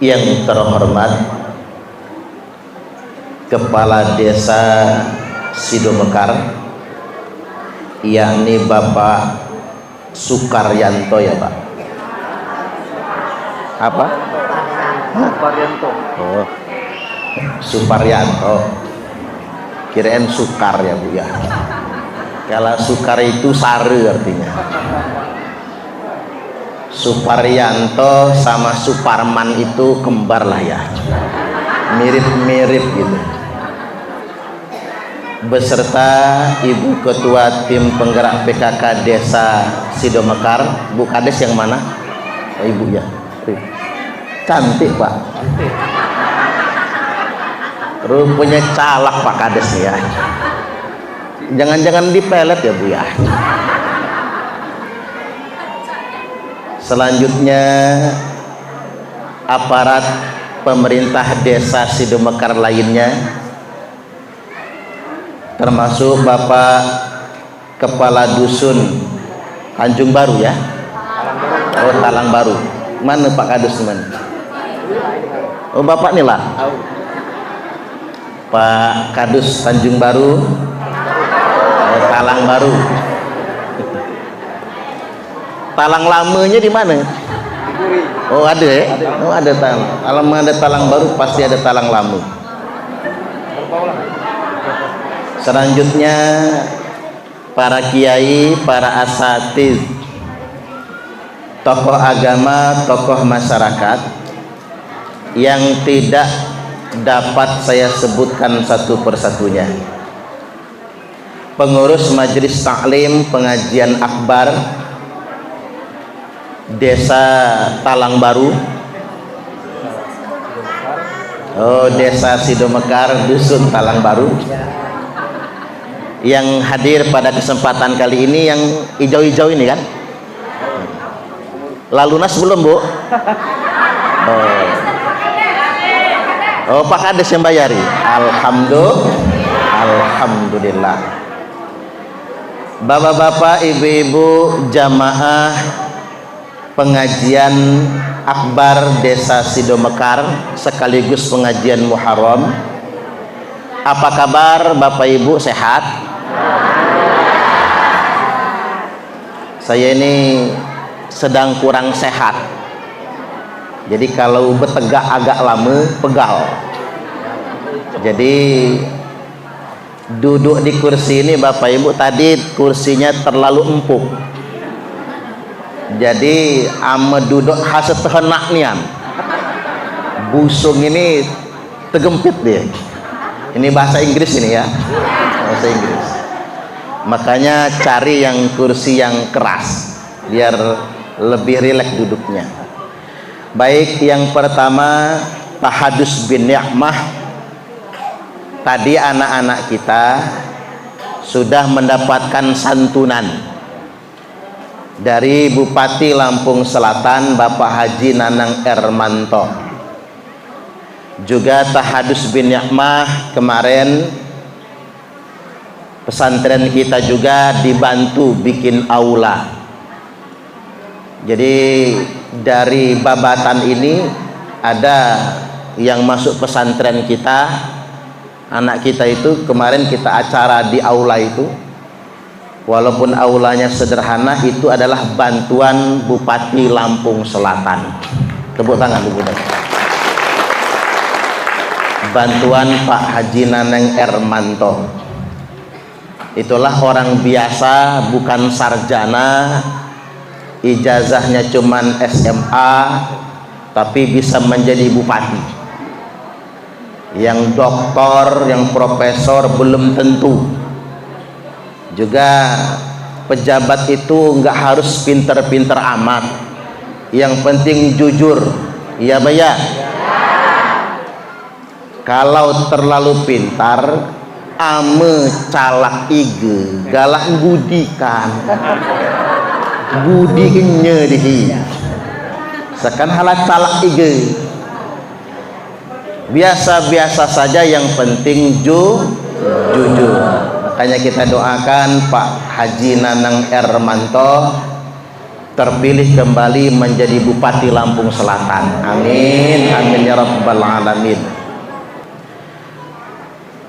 Yang terhormat Kepala Desa Sidomekar, yakni Bapak Sukaryanto, ya Pak? Apa? Suparyanto. Oh, Suparyanto. Kirain Sukar ya Bu ya. Kalau Sukar itu sare artinya. Suparyanto sama Suparman itu kembar lah ya, mirip-mirip gitu. Beserta Ibu Ketua Tim Penggerak PKK Desa Sidomekar, Bu Kades yang mana? Oh, Ibu ya, cantik Pak. Rupanya calak Pak Kades ya. Jangan-jangan dipelet ya Bu ya. Selanjutnya aparat pemerintah Desa Sidomekar lainnya, termasuk Bapak Kepala Dusun Tanjung Baru ya. Oh, Talang Baru. Mana Pak Kadus teman? Oh, Bapak nih lah. Pak Kadus Tanjung Baru, Talang Baru. Talang lamanya di mana? Oh, ada ya? Oh, ada talang. Kalau ada talang baru pasti ada talang lama. Selanjutnya para kiai, para asatidz, tokoh agama, tokoh masyarakat yang tidak dapat saya sebutkan satu persatunya. Pengurus Majelis Taklim Pengajian Akbar Desa Talang Baru, oh Desa Sidomekar, Dusun Talang Baru, yang hadir pada kesempatan kali ini, yang hijau-hijau ini kan? Lalunas belum Bu? Oh Pak Kades yang bayari. Alhamdulillah. Bapak-bapak, ibu-ibu, jamaah pengajian Akbar Desa Sidomekar sekaligus pengajian Muharram, apa kabar Bapak Ibu, sehat? Saya ini sedang kurang sehat, jadi kalau bertegak agak lama pegal. Jadi duduk di kursi ini Bapak Ibu, tadi kursinya terlalu empuk, jadi ame duduk hasil tehenak nian, busung ini tegempit dia. Ini bahasa Inggris ini ya, bahasa Inggris. Makanya cari yang kursi yang keras biar lebih rileks duduknya. Baik, yang pertama Tahadus bin Ni'mah. Tadi anak-anak kita sudah mendapatkan santunan dari Bupati Lampung Selatan Bapak Haji Nanang Ermanto. Juga Tahadus bin Ni'mah kemarin pesantren kita juga dibantu bikin aula. Jadi dari babatan ini ada yang masuk pesantren kita, anak kita itu kemarin kita acara di aula itu. Walaupun aulanya sederhana, itu adalah bantuan Bupati Lampung Selatan. Tepuk tangan dulu. Bantuan Pak Haji Nanang Ermanto. Itulah orang biasa, bukan sarjana, ijazahnya cuman SMA, tapi bisa menjadi bupati. Yang doktor, yang profesor belum tentu. Juga pejabat itu nggak harus pinter-pinter amat, yang penting jujur. Iya Pak ya? Kalau terlalu pintar, ame calak ige, galak budikan, budinya dihi. Sekan halat calak ige. Biasa-biasa saja, yang penting jujur. Makanya kita doakan Pak Haji Nanang Ermanto terpilih kembali menjadi Bupati Lampung Selatan. Amin, amin ya rabbal alamin.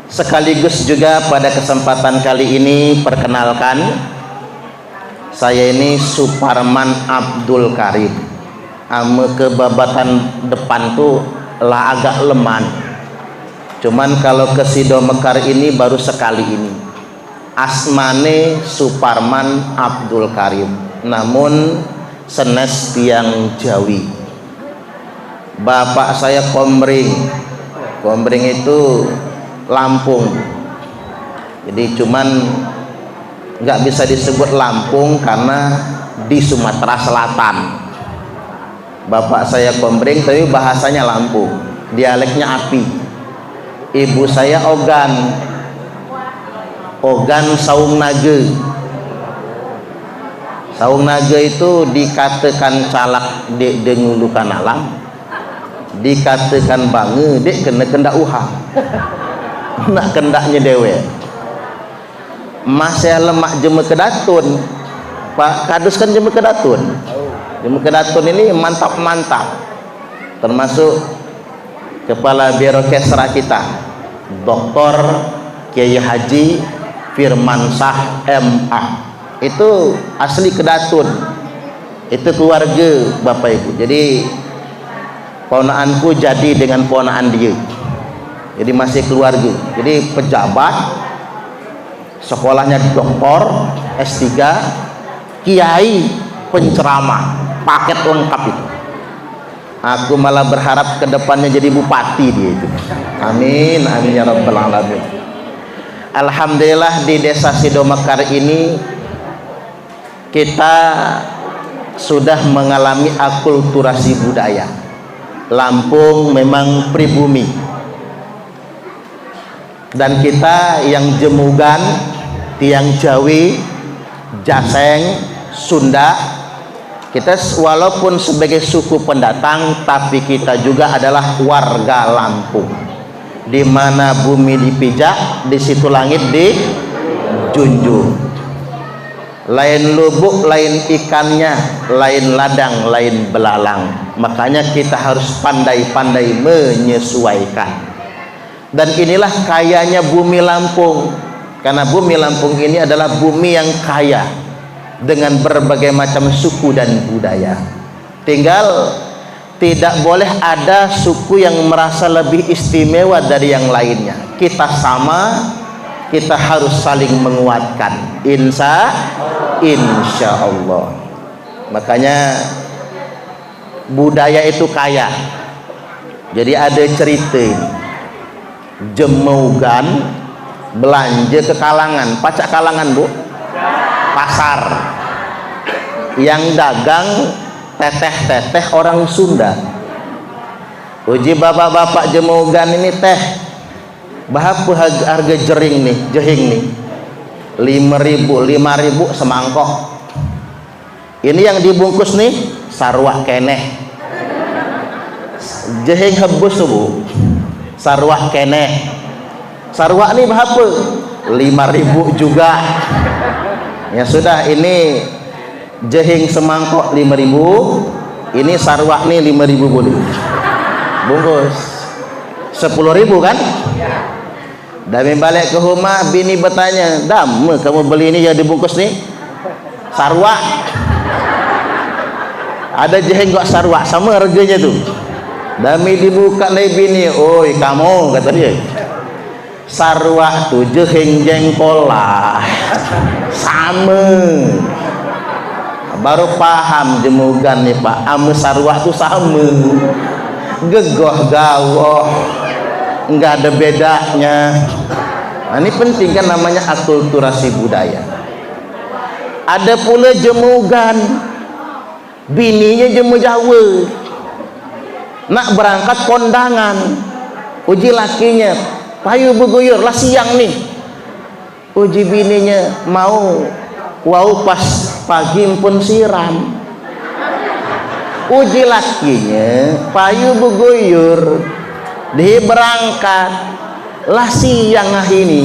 Sekaligus juga pada kesempatan kali ini perkenalkan, saya ini Suparman Abdul Karim. Ame kebabatan depan tuh lah agak leman. Cuman kalau ke Sido Mekar ini baru sekali ini. Asmane Suparman Abdul Karim, namun senes tiang Jawi. Bapak saya Komering. Komering itu Lampung. Jadi cuman nggak bisa disebut Lampung karena di Sumatera Selatan. Bapak saya Komering tapi bahasanya Lampung, dialeknya Api. Ibu saya Ogan Saung Nage. Saung Nage itu dikatakan calak dek dengulukan alam, dikatakan bange dek kena kendak uhang. Nak kendaknya dewe masih lemak jeme kedatun. Pak Kadus kan jeme kedatun. Jeme kedatun ini mantap-mantap, termasuk Kepala Biro Kesra kita Dr. Kiai Haji Firmansah MA, itu asli Kedatun, itu keluarga bapak ibu. Jadi ponaanku jadi dengan ponaan dia, jadi masih keluarga. Jadi pejabat, sekolahnya doktor S3, kiai, penceramah, paket lengkap itu. Aku malah berharap kedepannya jadi bupati dia itu. Amin, amin ya rabbal alamin. Alhamdulillah di desa Sido Mekar ini kita sudah mengalami akulturasi budaya. Lampung memang pribumi, dan kita yang Jemugan, tiang Jawi, Jaseng, Sunda, kita walaupun sebagai suku pendatang, tapi kita juga adalah warga Lampung. Di mana bumi dipijak, di situ langit dijunjung. Lain lubuk, lain ikannya, lain ladang, lain belalang. Makanya kita harus pandai-pandai menyesuaikan. Dan inilah kayanya bumi Lampung, karena bumi Lampung ini adalah bumi yang kaya dengan berbagai macam suku dan budaya. Tinggal tidak boleh ada suku yang merasa lebih istimewa dari yang lainnya. Kita sama, kita harus saling menguatkan. Insya Allah. Makanya budaya itu kaya. Jadi ada cerita Jemugan belanja ke Kalangan, pacak Kalangan bu, pasar, yang dagang teteh-teteh orang Sunda. Uji bapak-bapak Jemugan ini teh berapa harga jering nih, jehing nih? 5.000 semangkok. Ini yang dibungkus nih sarwak keneh, jehing hebus tuh bu, sarwak keneh. Sarwak nih berapa? 5.000 juga. Ya sudah, ini jehing semangkok 5.000, ini sarwak nih 5.000 boleh bungkus 10.000 kan. Dami balik ke rumah, bini bertanya, "Dam, kamu beli ini yang dibungkus nih sarwak, ada jehing kok sarwak sama harganya tuh." Dami dibuka nih bini, "Oi kamu," kata dia, "sarwak tuh jehing jengkol lah sama." Baru paham Jemugan nih pak, ame sarwak tuh sama, gegoh gawoh, nggak ada bedanya. Nah, ini penting kan, namanya akulturasi budaya. Ada pula Jemugan, bininya Jemu Jawa, nak berangkat kondangan, uji lakinya payu beguyur lah siang nih, uji bininya mau wow pas pagi pun siram. Uji lakinya payu beguyur, dia berangkat lah siang ini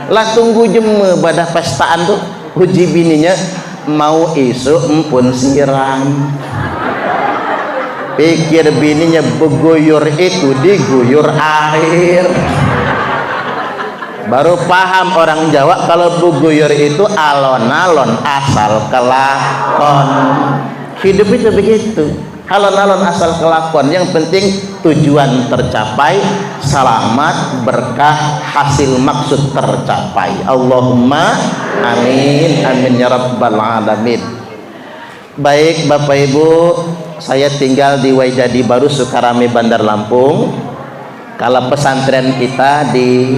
lah tunggu jeme pada pestaan tuh. Uji bininya, mau isu pun siram. Pikir bininya beguyur itu diguyur air. Baru paham orang Jawa kalau beguyur itu alon-alon asal kelakon. Hidup itu begitu, alon-alon asal kelakon. Yang penting tujuan tercapai, selamat, berkah, hasil maksud tercapai. Allahumma amin, amin ya rabbal alamin. Baik Bapak Ibu, saya tinggal di Waijadi Baru, Sukarame, Bandar Lampung. Kalau pesantren kita di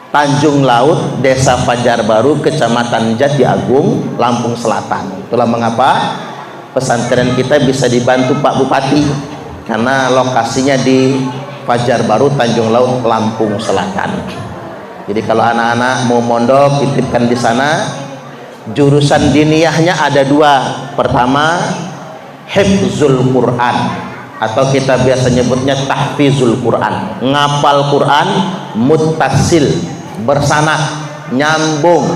Tanjung Laut, Desa Fajar Baru, Kecamatan Jati Agung, Lampung Selatan. Itulah mengapa pesantren kita bisa dibantu Pak Bupati, karena lokasinya di Fajar Baru, Tanjung Laut, Lampung Selatan. Jadi kalau anak-anak mau mondok, titipkan di sana. Jurusan diniyahnya ada dua. Pertama, hifzul Quran, atau kita biasa nyebutnya tahfizul Quran, ngapal Quran, muttasil, bersanad, nyambung.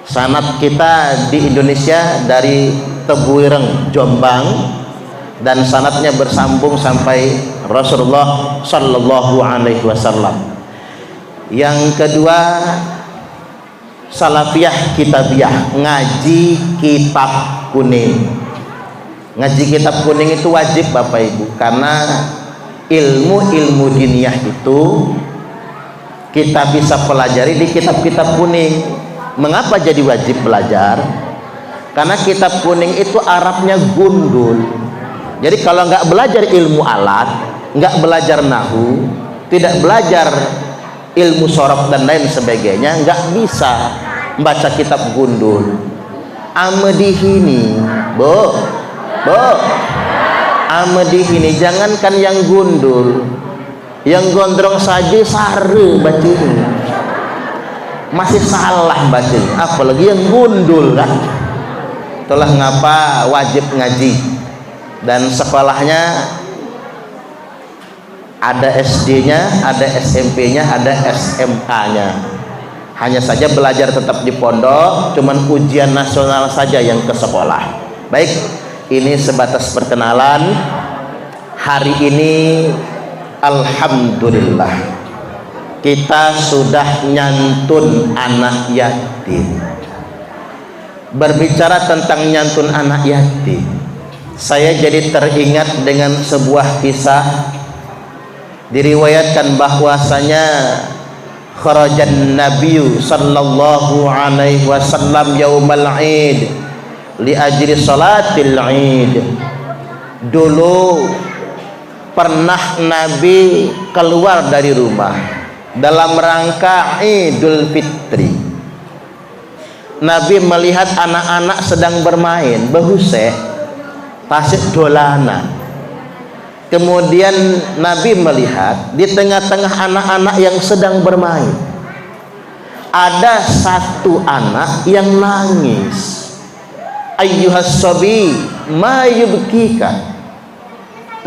Sanad kita di Indonesia dari Tebuireng, Jombang, dan sanadnya bersambung sampai Rasulullah Sallallahu Alaihi Wasallam. Yang kedua, salafiyah kitabiah, ngaji kitab kuning. Ngaji kitab kuning itu wajib Bapak Ibu, karena ilmu diniyah itu kita bisa pelajari di kitab-kitab kuning. Mengapa jadi wajib belajar? Karena kitab kuning itu Arabnya gundul. Jadi kalau nggak belajar ilmu alat, nggak belajar nahu, tidak belajar ilmu sorok dan lain sebagainya, nggak bisa membaca kitab gundul. Amedihini, bo, amedihini, jangankan yang gundul, yang gondrong saja sare bacanya, masih salah bacanya, apalagi yang gundul kan. Itulah ngapa wajib ngaji, dan sekolahnya ada SD-nya, ada SMP-nya, ada SMK-nya. Hanya saja belajar tetap di pondok, cuman ujian nasional saja yang ke sekolah. Baik, ini sebatas perkenalan. Hari ini alhamdulillah kita sudah nyantun anak yatim. Berbicara tentang nyantun anak yatim, saya jadi teringat dengan sebuah kisah. Diriwayatkan bahwasanya kharajan Nabi sallallahu alaihi wasallam yaumal Id li ajli salatil Id. Dulu pernah Nabi keluar dari rumah dalam rangka Idul Fitri. Nabi melihat anak-anak sedang bermain, behusek, tasik dolanan. Kemudian Nabi melihat di tengah-tengah anak-anak yang sedang bermain, ada satu anak yang nangis. Ayyuhas sabi ma yubkika.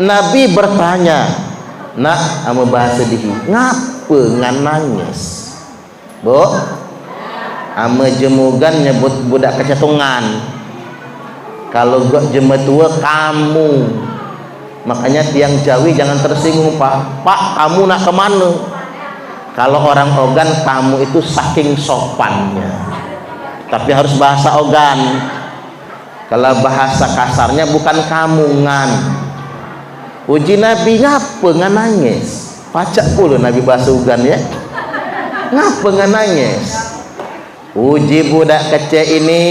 Nabi bertanya, nak, ame bahasa dihi, ngapa ngan nangis? Bu, ame jemugan nyebut budak kecatungan. Kalau gua jemetua kamu. Makanya tiang Jawi jangan tersinggung, Pak. Pak, kamu nak kemana? Kalau orang Ogan, kamu itu saking sopannya. Tapi harus bahasa Ogan. Kalau bahasa kasarnya bukan kamu, ngan. Uji Nabi ngapa ngan nangis? Pacak pula Nabi bahasa Ogan ya. Ngapa ngan nangis? Uji budak kecil ini,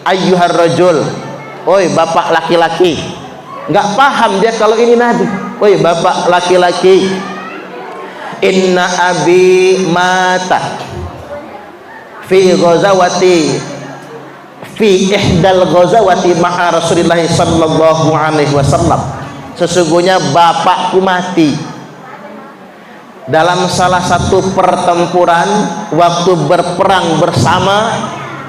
ayyuhar rajul. Oi, bapak laki-laki. Nggak paham dia kalau ini Nabi. Woi bapak laki-laki, inna abi mata fi ghazawati fi ihdal ghazawati ma'a Rasulillah sallallahu alaihi wasallam. Sesungguhnya bapakku mati dalam salah satu pertempuran waktu berperang bersama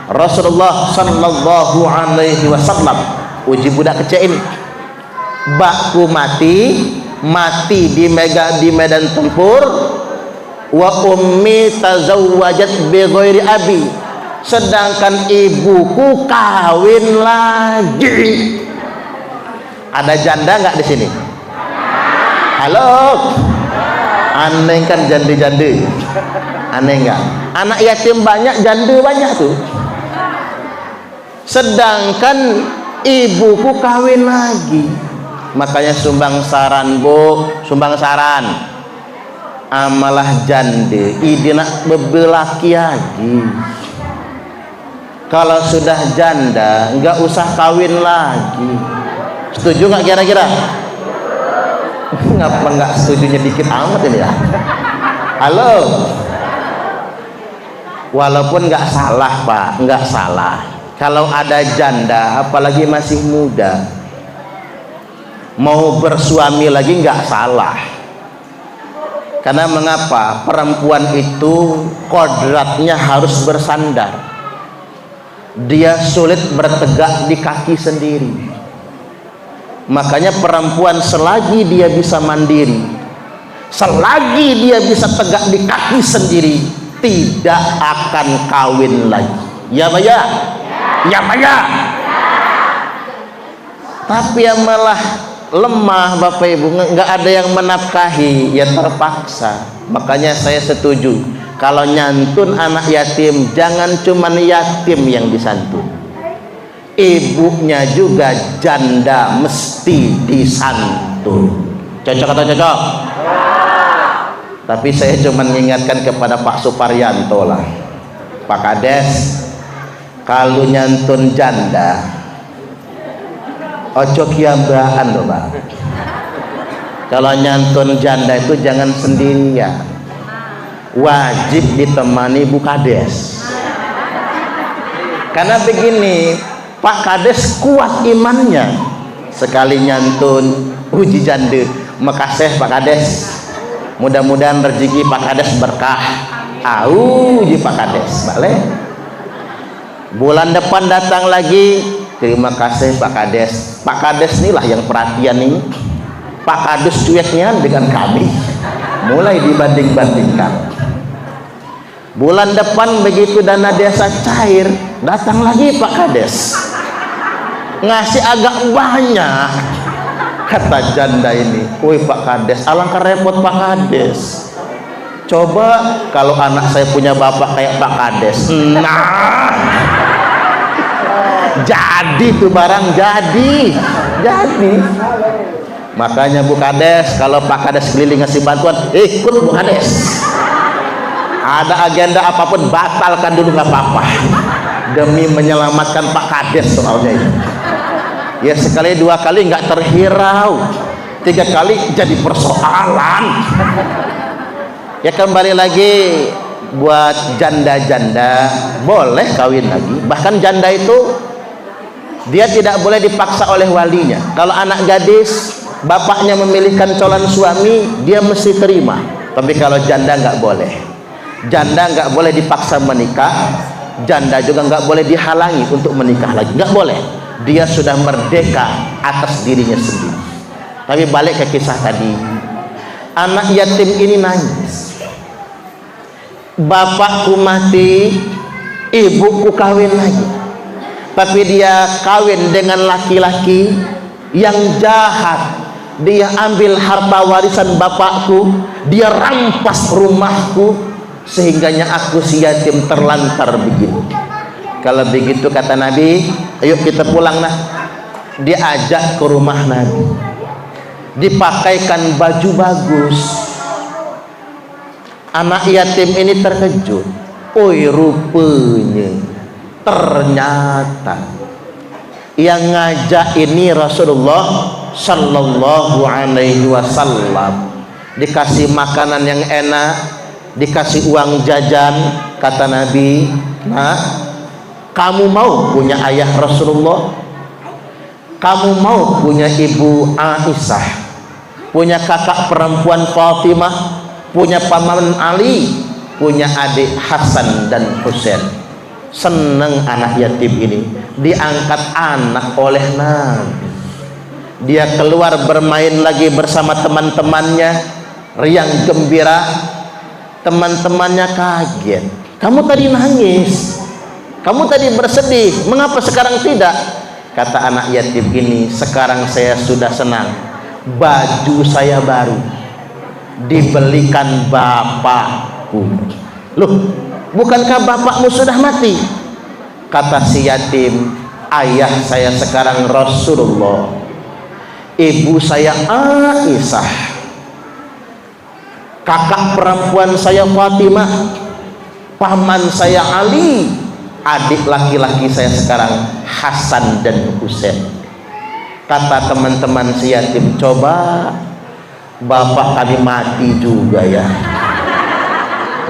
Rasulullah sallallahu alaihi wasallam. Uji budak kecil ini, bakku mati di medan tempur, wa ummi tazawwajat bi ghairi abi, sedangkan ibuku kawin lagi. Ada janda nggak di sini? Halo, aneh kan janda-janda, aneh nggak? Anak yatim banyak, janda banyak tuh. Sedangkan ibuku kawin lagi. Makanya sumbang saran bu, sumbang saran. Amalah jande, ide nak bebelaki lagi. Kalau sudah janda, nggak usah kawin lagi. Setuju nggak kira-kira? Ngapa nggak setujunya dikit amat ini ya? Halo. Walaupun nggak salah pak, nggak salah. Kalau ada janda, apalagi masih muda, mau bersuami lagi nggak salah. Karena mengapa? Perempuan itu kodratnya harus bersandar. Dia sulit bertegak di kaki sendiri. Makanya perempuan selagi dia bisa mandiri, selagi dia bisa tegak di kaki sendiri, tidak akan kawin lagi. Ya Pak ya? Ya Pak ya? Tapi yang malah lemah Bapak Ibu, nggak ada yang menafkahi, ya terpaksa. Makanya saya setuju kalau nyantun anak yatim, jangan cuman yatim yang disantun, ibunya juga janda mesti disantun. Cocok atau cocok? Tapi saya cuma mengingatkan kepada Pak Suparyanto lah, Pak Kades, kalau nyantun janda ojo kiambaan loh Pak. Kalau nyantun janda itu jangan sendirian, wajib ditemani Bu Kades. Karena begini, Pak Kades kuat imannya, sekali nyantun uji janda. Makasih Pak Kades, mudah-mudahan rezeki Pak Kades berkah. Uji Pak Kades balik. Bulan depan datang lagi, terima kasih Pak Kades. Pak Kades inilah yang perhatian nih. Pak Kades cueknya dengan kami, mulai dibanding-bandingkan. Bulan depan begitu dana desa cair, datang lagi Pak Kades, ngasih agak banyak. Kata janda ini, woi Pak Kades, alangkah repot Pak Kades. Coba kalau anak saya punya bapak kayak Pak Kades, nah jadi tuh barang jadi. Makanya Bu Kades, kalau Pak Kades keliling ngasih bantuan, ikut Bu Kades. Ada agenda apapun batalkan dulu, nggak apa-apa, demi menyelamatkan Pak Kades soalnya ini. Ya sekali dua kali nggak terhirau, tiga kali jadi persoalan. Ya kembali lagi, buat janda-janda boleh kawin lagi. Bahkan janda itu dia tidak boleh dipaksa oleh walinya. Kalau anak gadis, bapaknya memilihkan calon suami, dia mesti terima. Tapi kalau janda nggak boleh. Janda nggak boleh dipaksa menikah, janda juga nggak boleh dihalangi untuk menikah lagi, nggak boleh. Dia sudah merdeka atas dirinya sendiri. Tapi balik ke kisah tadi, anak yatim ini nangis, bapakku mati, ibuku kawin lagi. Tapi dia kawin dengan laki-laki yang jahat. Dia ambil harta warisan bapakku, dia rampas rumahku, sehingganya aku si yatim terlantar begini. Kalau begitu kata Nabi, ayo kita pulang nah. Diajak ke rumah Nabi, dipakaikan baju bagus. Anak yatim ini terkejut, oi rupanya ternyata yang ngajak ini Rasulullah Sallallahu Alaihi Wasallam. Dikasih makanan yang enak, dikasih uang jajan. Kata Nabi, nah, kamu mau punya ayah Rasulullah, kamu mau punya ibu Aisyah, punya kakak perempuan Fatimah, punya paman Ali, punya adik Hasan dan Husain. Seneng anak yatim ini, diangkat anak oleh Nabi. Dia keluar bermain lagi bersama teman-temannya, riang gembira. Teman-temannya kaget, kamu tadi nangis, Kamu tadi bersedih, mengapa sekarang tidak? Kata anak yatim ini, sekarang saya sudah senang. Baju saya baru dibelikan bapakku. Loh, bukankah bapakmu sudah mati? Kata si yatim, ayah saya sekarang Rasulullah, ibu saya Aisyah, kakak perempuan saya Fatimah, paman saya Ali, adik laki-laki saya sekarang Hasan dan Husain. Kata teman-teman si yatim, coba bapak kami mati juga ya,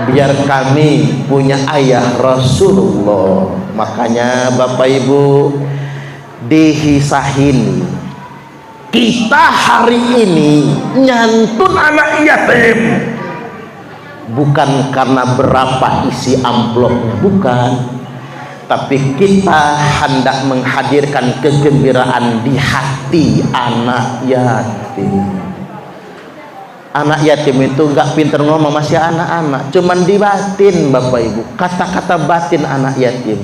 biar kami punya ayah Rasulullah. Makanya Bapak Ibu, dihisahin kita hari ini nyantun anak yatim bukan karena berapa isi amplopnya, bukan, tapi kita hendak menghadirkan kegembiraan di hati anak yatim. Anak yatim itu nggak pinter ngomong, masih anak-anak, cuman di batin Bapak Ibu, kata-kata batin anak yatim.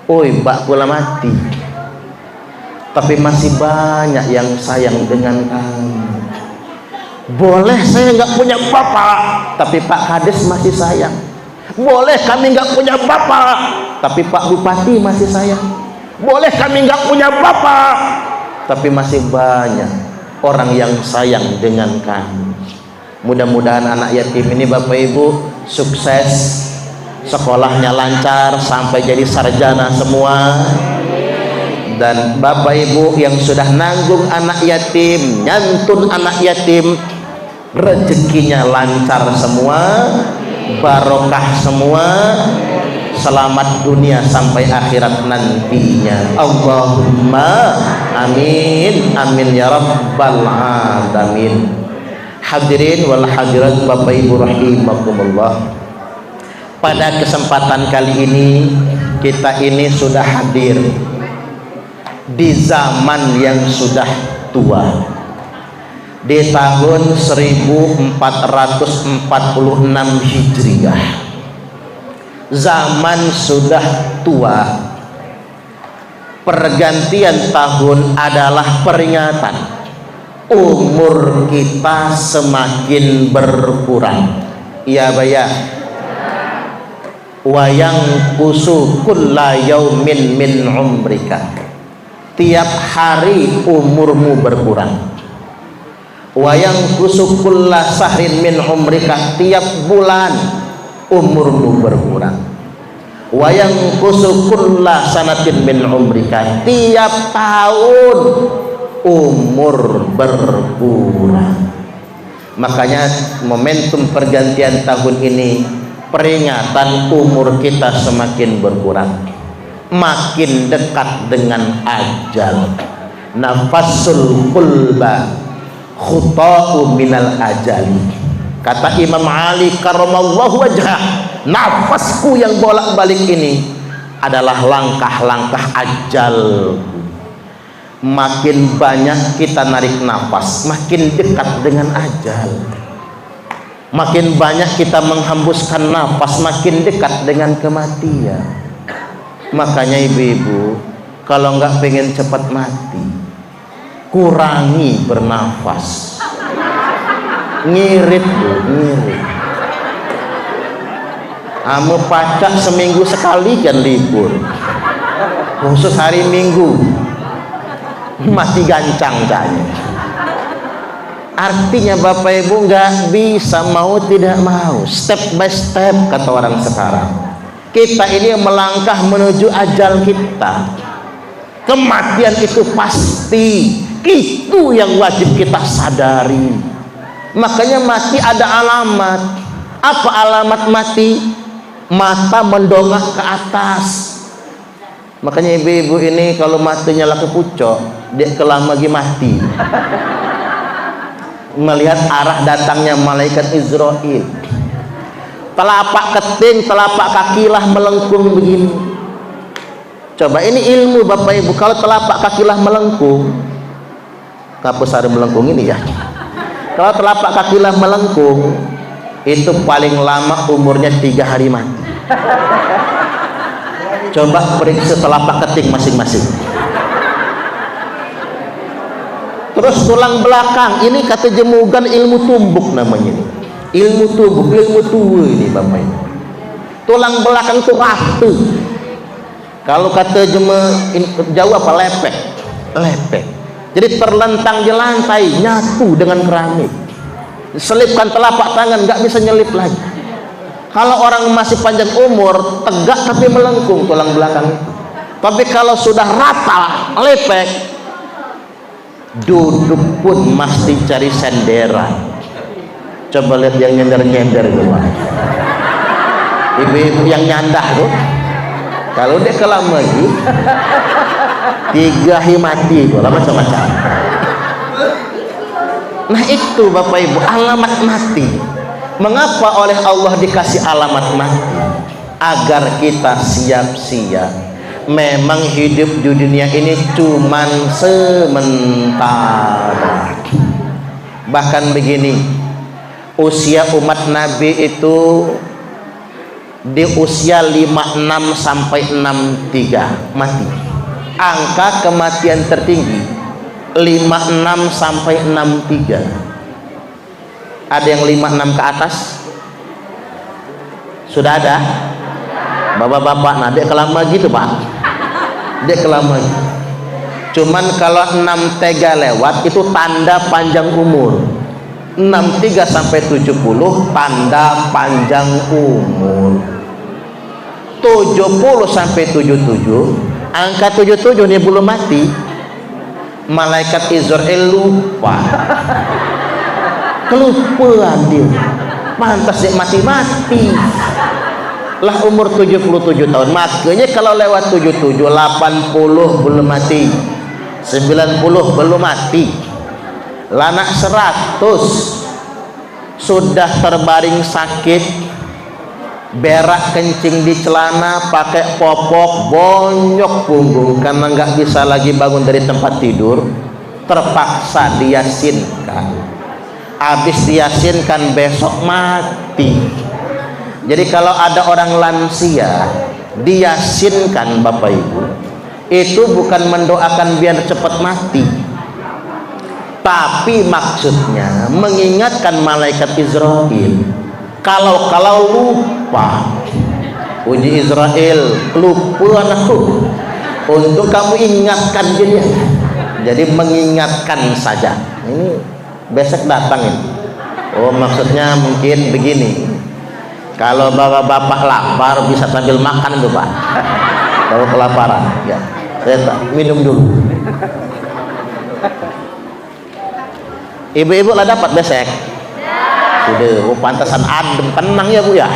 Oi, mbak pula mati, tapi masih banyak yang sayang dengan kamu. Boleh saya nggak punya bapak, tapi Pak Kades masih sayang. Boleh kami nggak punya bapak, tapi Pak Bupati masih sayang. Boleh kami nggak punya bapak, tapi masih banyak orang yang sayang dengan kami. Mudah-mudahan anak yatim ini Bapak Ibu sukses, sekolahnya lancar sampai jadi sarjana semua. Dan Bapak Ibu yang sudah nanggung anak yatim, nyantun anak yatim, rezekinya lancar semua, barokah semua, selamat dunia sampai akhirat nantinya. Allahumma amin, amin ya rabbal alamin. Hadirin wal hadirat Bapak Ibu rahimakumullah, pada kesempatan kali ini kita ini sudah hadir di zaman yang sudah tua, di tahun 1446 Hijriah. Zaman sudah tua, pergantian tahun adalah peringatan umur kita semakin berkurang. Iya Baya, wayang kusu kulla yaumin min umrika, tiap hari umurmu berkurang. Wayang kusu kulla sahrin min umrika, tiap bulan umurmu berkurang. Wayang kusu kulla sanatin min umrika, tiap tahun umur berkurang. Makanya momentum pergantian tahun ini peringatan umur kita semakin berkurang, makin dekat dengan ajal. Nafasul qulba khuta'u minal ajali. Kata Imam Ali karramallahu wajhah, nafasku yang bolak-balik ini adalah langkah-langkah ajal. Makin banyak kita narik nafas, makin dekat dengan ajal. Makin banyak kita menghembuskan nafas, makin dekat dengan kematian. Makanya ibu-ibu, kalau nggak pengen cepat mati, kurangi bernafas. Ngirit bu, ngirit. Kamu pacak seminggu sekali kan libur, khusus hari Minggu mati gancang kayaknya. Artinya Bapak Ibu nggak bisa mau tidak mau, step by step kata orang sekarang. Kita ini melangkah menuju ajal kita. Kematian itu pasti, itu yang wajib kita sadari. Makanya mati ada alamat. Apa alamat mati? Mata mendongak ke atas. Makanya ibu-ibu ini kalau matanya lagi pucuk, dia kelam lagi mati. Melihat arah datangnya malaikat Israil. Telapak keting, telapak kakilah melengkung begini. Coba ini ilmu Bapak Ibu, kalau telapak kakilah melengkung, kapus hari melengkung ini ya. Kalau telapak kakilah melengkung, itu paling lama umurnya 3 hari mati. Coba periksa telapak keting masing-masing. Terus tulang belakang, ini kata jemugan ilmu tumbuk namanya ini. Ilmu tumbuk, ilmu tua ini Bapak ini. Tulang belakang itu rata. Kalau kata Jawa apa, lepek. Lepek. Jadi terlentang di lantai, nyatu dengan keramik. Selipkan telapak tangan, nggak bisa nyelip lagi. Kalau orang masih panjang umur, tegak tapi melengkung tulang belakang itu. Tapi kalau sudah rata, lepek, duduk pun mesti cari senderan. Coba lihat yang nyender-nyender itu, Pak. Ibu-ibu yang nyandah tuh, kalau dia kelam lagi, 3 hari mati, macam-macam. Nah itu Bapak Ibu, alamat mati. Mengapa oleh Allah dikasih alamat mati? Agar kita siap-siap. Memang hidup di dunia ini cuman sementara. Bahkan begini, usia umat Nabi itu di usia 56 sampai 63 mati. Angka kematian tertinggi 56 sampai 63. Ada yang 56 ke atas? Sudah ada? Bapak-bapak, nah dia kelama gitu Pak. Dia kelama gitu. Cuman kalau 63 lewat itu tanda panjang umur. 63 sampai 70 tanda panjang umur. 70 sampai 77, angka 77 ini belum mati. Malaikat Israel lupa. Kelupaan dia, pantas dia mati-mati lah umur 77 tahun. Makanya kalau lewat 77, 80 belum mati, 90 belum mati, lanak 100 sudah terbaring sakit, berak kencing di celana, pakai popok, bonyok punggung karena nggak bisa lagi bangun dari tempat tidur, terpaksa diyasinkan. Habis diyasinkan besok mati. Jadi kalau ada orang lansia diyasinkan Bapak Ibu, itu bukan mendoakan biar cepat mati, tapi maksudnya mengingatkan malaikat Israel. Kalau lupa, uji Israel, lupa anakku, untuk kamu ingatkan dia. Jadi mengingatkan saja. Ini besok datang ini. Oh maksudnya mungkin begini, kalau bapak-bapak lapar bisa sambil makan tuh Pak. Kalau kelaparan ya saya minum dulu. Ibu-ibu lah dapat besek sudah. Oh pantasan adem tenang ya Bu ya.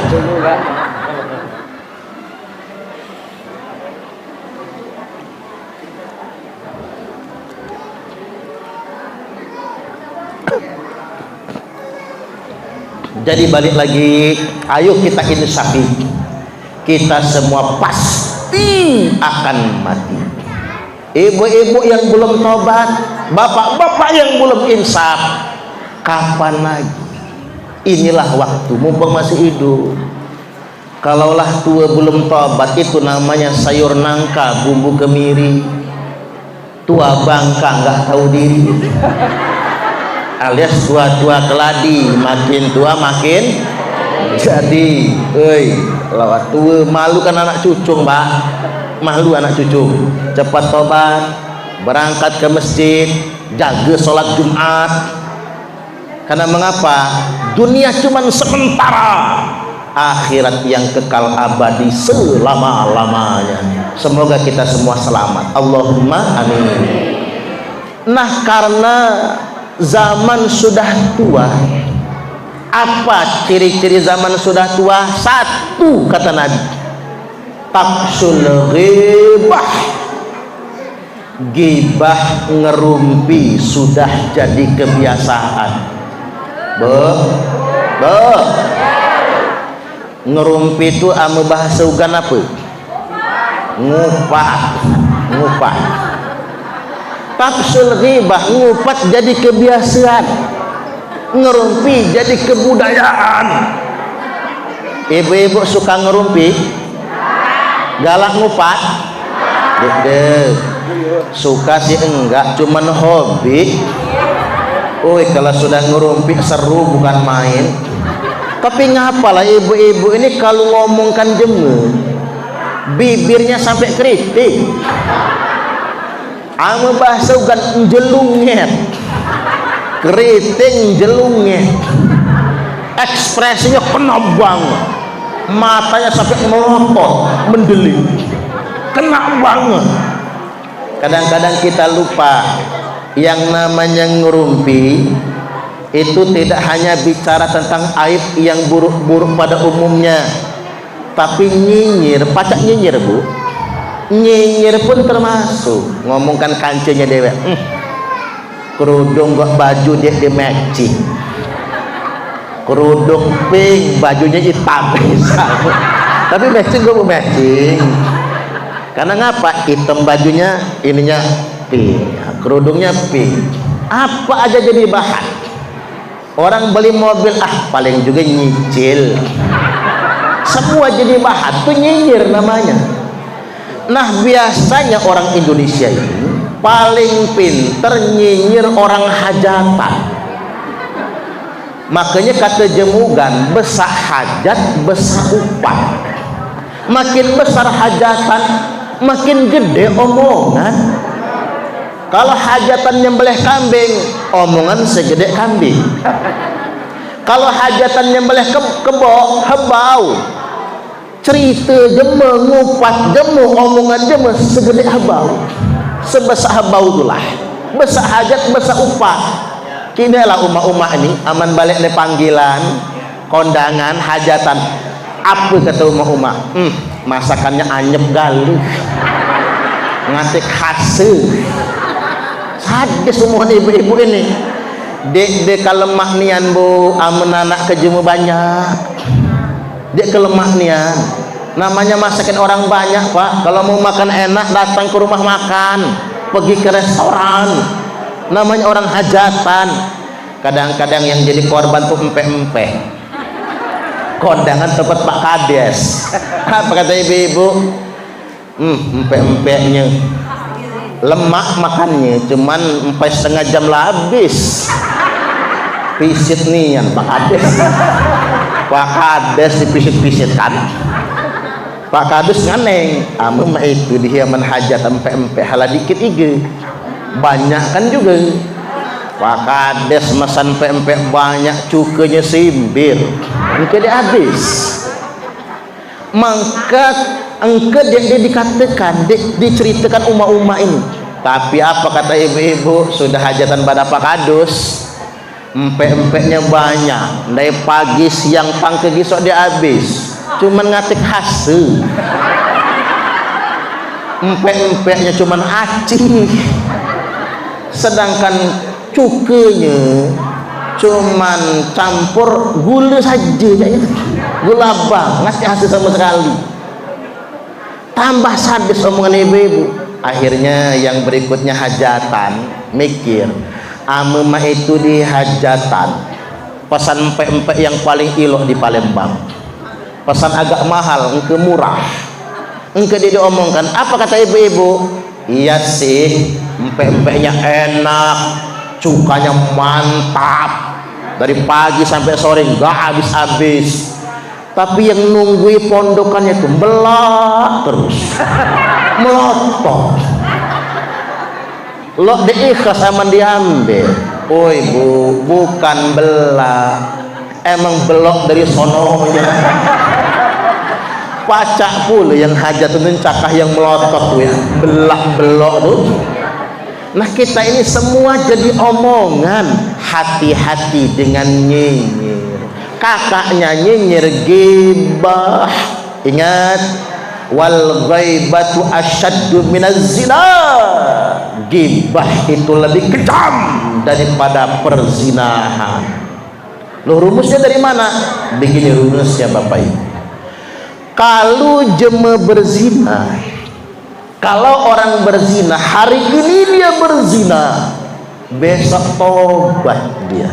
Jadi balik lagi, ayo kita insafi, kita semua pasti akan mati. Ibu-ibu yang belum tobat, bapak-bapak yang belum insaf, kapan lagi? Inilah waktu, mumpung masih hidup. Kalaulah tua belum tobat, itu namanya sayur nangka bumbu kemiri, tua bangka nggak tahu diri, alias tua-tua keladi, makin tua makin jadi. Lawat tua malu kan anak cucu Mbak, malu anak cucu. Cepat tobat, berangkat ke masjid, jaga sholat Jumat. Karena mengapa? Dunia cuma sementara, akhirat yang kekal abadi selama-lamanya. Semoga kita semua selamat, Allahumma amin. Nah karena zaman sudah tua, apa ciri-ciri zaman sudah tua? Satu kata Nabi, taksul ghibah, gibah ngerumpi sudah jadi kebiasaan. Ngerumpi itu ame bahasa ugan apa? Ngupat. Taksul ghibah, ngupat jadi kebiasaan, ngerumpi jadi kebudayaan. Ibu-ibu suka ngerumpi? Galak ngupat? Dek. Suka sih enggak, cuman hobi. Kalau sudah ngerumpi seru bukan main. Tapi ngapalah ibu-ibu ini kalau ngomongkan jemu, bibirnya sampai keriting. Ame bahasa bukan jelunget, keriting jelunget. Ekspresinya kena banget, matanya sampai melotot, mendelik, kena banget. Kadang-kadang kita lupa yang namanya ngerumpi itu tidak hanya bicara tentang aib yang buruk-buruk pada umumnya, tapi nyinyir, pacak nyinyir bu, nyinyir pun termasuk. Ngomongkan kancenya dewek, kerudung gak baju dia di matching, kerudung pink bajunya hitam misalnya, tapi matching gue matching. Karena ngapa? Hitam bajunya, ininya pink, kerudungnya pink. Apa aja jadi bahan. Orang beli mobil, paling juga nyicil. Semua jadi bahan, tuh nyinyir namanya. Nah biasanya orang Indonesia ini paling pinter nyinyir orang hajatan. Makanya kata jemugan, besar hajat besar upah. Makin besar hajatan, makin gede omongan. Kalau hajatan nyembelih kambing, omongan segede kambing. Kalau hajatan nyembelih kebo, hebau, cerita jeme, ngupat jemu, omongan jeme segede hebau. Sebesar hebau itulah. Besar hajat, besar upah. Kinilah umat-umat ini aman balik nih panggilan, kondangan, hajatan. Apa kata umat-umat? Masakannya anyep galih, ngatik hasil. Sadis semua ibu-ibu ini. Dek kelemah nian bu, amun anak kejemu banyak. Dek kelemah nian. Namanya masakin orang banyak pak. Kalau mau makan enak datang ke rumah makan, pergi ke restoran. Namanya orang hajatan. Kadang-kadang yang jadi korban tuh empe-empe. Kondangan tempat Pak Kades. Apa kata ibu-ibu? Empe-empenya lemak makannya, cuman 4,5 jam lah habis. Pisit nih yang Pak Kades. Pak Kades dipisit-pisit kan. Pak Kades nganeng, mah itu dia menhajat empe-empe hala dikit ige. Banyak kan juga. Pak Kades masan empe-empe banyak, cukanya simbir. Engke dia habis. Maka engke dia dikatakan, diceritakan umat-umat ini. Tapi apa kata ibu-ibu, sudah hajatan pada Pak Kadus, empe-empeknya banyak, dari pagi siang pang ke gisok dia habis, cuman ngatik hasil. Empe-empeknya cuman acing, sedangkan cukenya cuman campur gula saja, gula bang, ngasih hasil sama sekali. Tambah sadis omongan ibu-ibu. Akhirnya yang berikutnya hajatan, mikir amemah itu di hajatan pesan empek-empek yang paling ilok di Palembang, pesan agak mahal, engke murah, engke dia diomongkan. Apa kata ibu-ibu? Iya sih, empek-empeknya enak, cukanya mantap, dari pagi sampai sore nggak habis-habis. Tapi yang nunggui pondokannya itu belak terus, melotot. Lo diikhlas aman diambil. Oi bu, bukan belak, emang belok dari sononya. Pacak pula yang hajat itu cakah yang melotot tuh ya, belak-belok tuh. Nah kita ini semua jadi omongan. Hati-hati dengan nyinyir. Kakaknya nyinyir gibah. Ingat, wal ghaibatu asyaddu minaz zina. Gibah itu lebih kejam daripada perzinahan. Loh rumusnya dari mana? Begini rumusnya Bapak Ibu. Kalau jema berzina, kalau orang berzina hari ini dia berzina, besok tobat dia,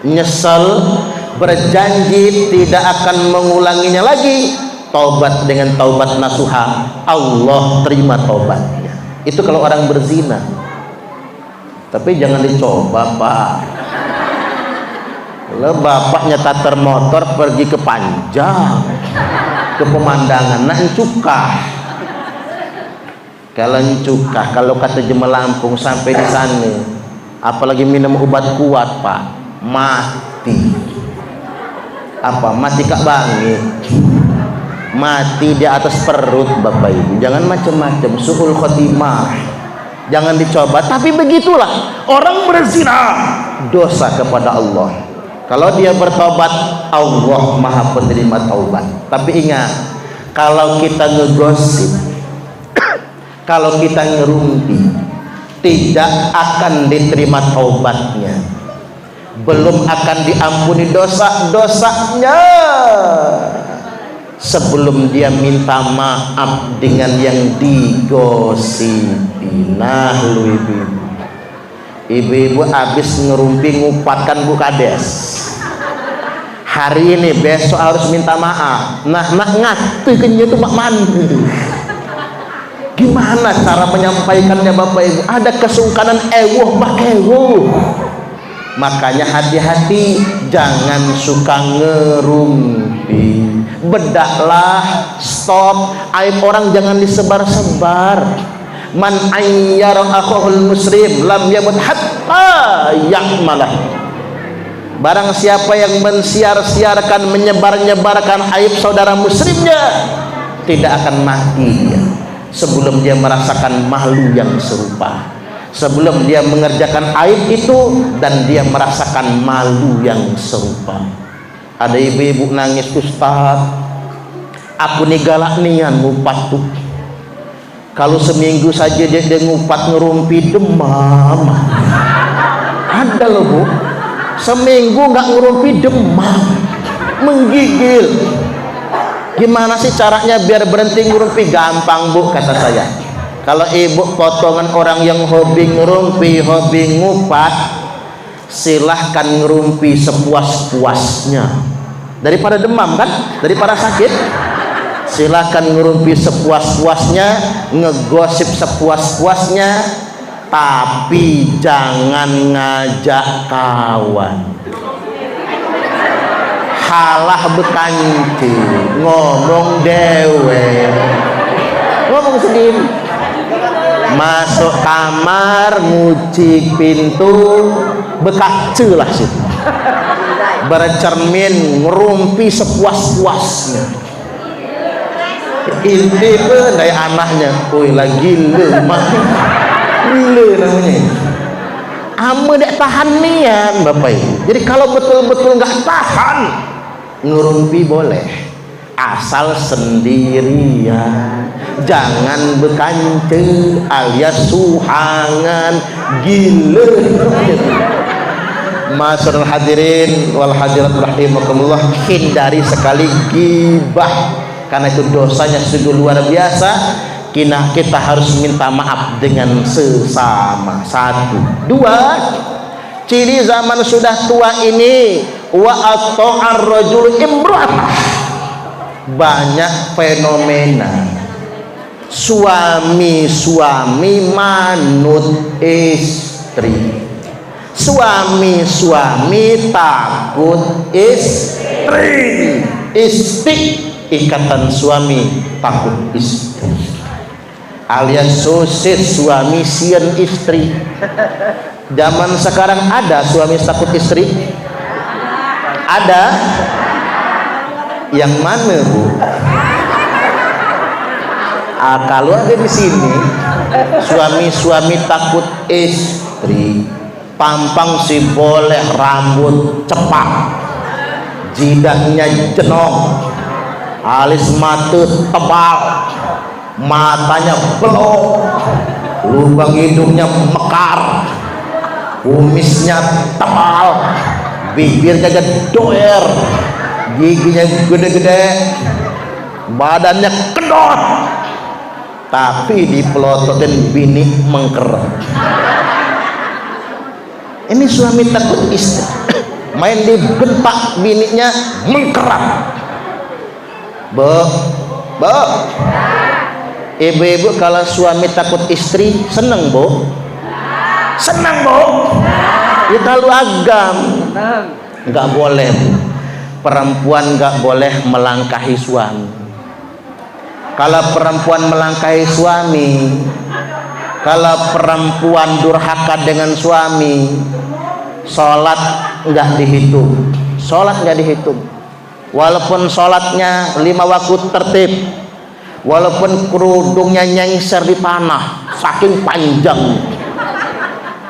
nyesel, berjanji tidak akan mengulanginya lagi. taubat dengan taubat nasuha, Allah terima taubatnya. Itu kalau orang berzina. Tapi jangan dicoba, Pak. Kalau bapaknya tater motor pergi ke Panjang, ke pemandangan, nah cukah. Kalau cukah, kalau kata jemaah Lampung sampai di sana, apalagi minum obat kuat, Pak, mati. Apa? Mati kak bangi. Mati di atas perut, Bapak Ibu. Jangan macam-macam, suhul khotimah. Jangan dicoba. Tapi begitulah orang berzina, dosa kepada Allah. Kalau dia bertobat, Allah Maha Penerima taubat. Tapi ingat, kalau kita ngegosip, kalau kita ngerumpi, tidak akan diterima taubatnya, belum akan diampuni dosa-dosanya sebelum dia minta maaf dengan yang digosipi. Nah, lu ibu-ibu habis ngerumpi ngupatkan Bu Kades, hari ini besok harus minta maaf. Nah ngatu kenyo itu mak mandi. Gimana cara menyampaikannya Bapak Ibu? Ada kesungkanan ewuh mak ewuh. Makanya hati-hati, jangan suka ngerumpi. Bedaklah, stop. Aib orang jangan disebar-sebar. Man ayyara akhul muslim lam yamut hatta yakmalah. Barang siapa yang mensiar-siarkan, menyebar-nyebarkan aib saudara muslimnya, tidak akan mati dia sebelum dia merasakan malu yang serupa, sebelum dia mengerjakan aib itu dan dia merasakan malu yang serupa. Ada ibu-ibu nangis, Ustaz, aku nih galak nian ngupat tuh. Kalau seminggu saja dia ngupat ngerumpi demam. Ada loh Bu, seminggu nggak ngerumpi demam, menggigil. Gimana sih caranya biar berhenti ngerumpi? Gampang Bu, kata saya. Kalau ibu potongan orang yang hobi ngerumpi, hobi ngupat, silahkan ngerumpi sepuas-puasnya. Daripada demam kan, daripada sakit, silahkan ngerumpi sepuas-puasnya, ngegosip sepuas-puasnya, tapi jangan ngajak kawan. Halah bekanci, ngomong dewe, ngomong sendiri. Masuk kamar, nguci pintu, bekace lah situ. Bercermin, ngerumpi sepuas-puasnya. Ini pun dari anaknya, woi lagi lemah, gila namanya. Ame dek tahan nian Bapak Ibu. Jadi kalau betul-betul nggak tahan, ngerumpi boleh, asal sendirian. Jangan bekance alias suhangan, gila. Masyarul hadirin wal hadirat rahimakumullah, hindari sekali gibah, karena itu dosanya sungguh luar biasa. Kita harus minta maaf dengan sesama. Satu, dua, ciri zaman sudah tua ini, wa ata'ar rajul imra'atah, banyak fenomena suami manut istri, suami takut istri, ikatan suami takut istri, alias sosis suami sian istri. Zaman sekarang ada suami takut istri? Ada? Yang mana Bu? Kalau ada di sini suami takut istri, pampang si boleh, rambut cepak, jidatnya jenong, alis mata tebal, matanya belok, lubang hidungnya mekar, kumisnya tebal, bibirnya gedoer, giginya gede-gede, badannya kedot, tapi dipelototin bini mengkerut. Ini suami takut istri, main dibentak bininya mengkerap. Bu, ibu-ibu kalau suami takut istri seneng bu? Senang bu? Ya kalau agam nggak boleh bu. Perempuan nggak boleh melangkahi suami. Kalau perempuan melangkahi suami, kalau perempuan durhaka dengan suami, sholat nggak dihitung. Sholat nggak dihitung. Walaupun sholatnya 5 waktu tertib, walaupun kerudungnya nyengser di tanah saking panjang,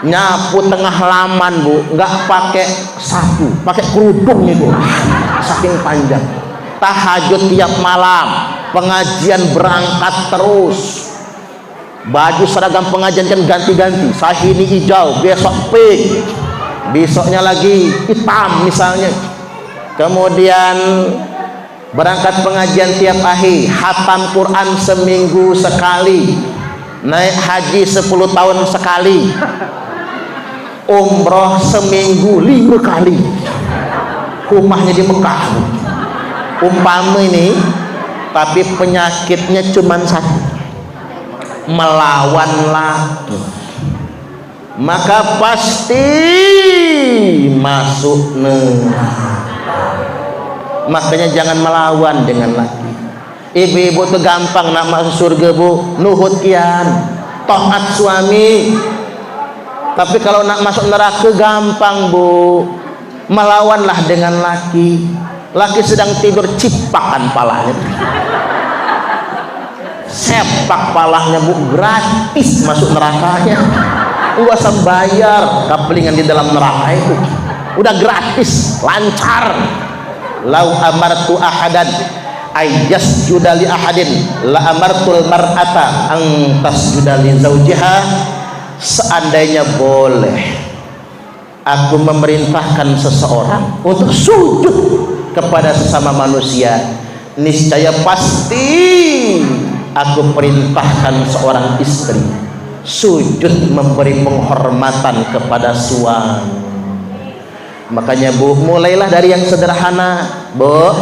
nyapu tengah halaman bu, nggak pakai sapu, pakai kerudung itu saking panjang. Tahajud tiap malam, pengajian berangkat terus, baju seragam pengajian kan ganti-ganti, sahini hijau, besok pink, besoknya lagi hitam misalnya. Kemudian berangkat pengajian tiap hari, khatam Quran seminggu sekali, naik haji 10 tahun sekali, umroh seminggu 5 kali, rumahnya di Mekah umpama ini. Tapi penyakitnya cuma satu, melawan laki, maka pasti masuk neraka. Makanya jangan melawan dengan laki. Ibu-ibu tuh gampang nak masuk surga bu, nuhut kian, taat suami. Tapi kalau nak masuk neraka gampang bu, melawanlah dengan laki. Laki sedang tidur, cipakan palanya, sepak palanya bu, gratis masuk nerakanya. Nggak usah bayar kaplingan di dalam neraka itu, udah gratis, lancar. Lau amartu ahadan ayyasjuda li ahadin la amartul mar'ata an tasjuda li zawjiha. Seandainya boleh aku memerintahkan seseorang untuk sujud kepada sesama manusia, niscaya pasti aku perintahkan seorang istri sujud memberi penghormatan kepada suami. Makanya bu, mulailah dari yang sederhana bu,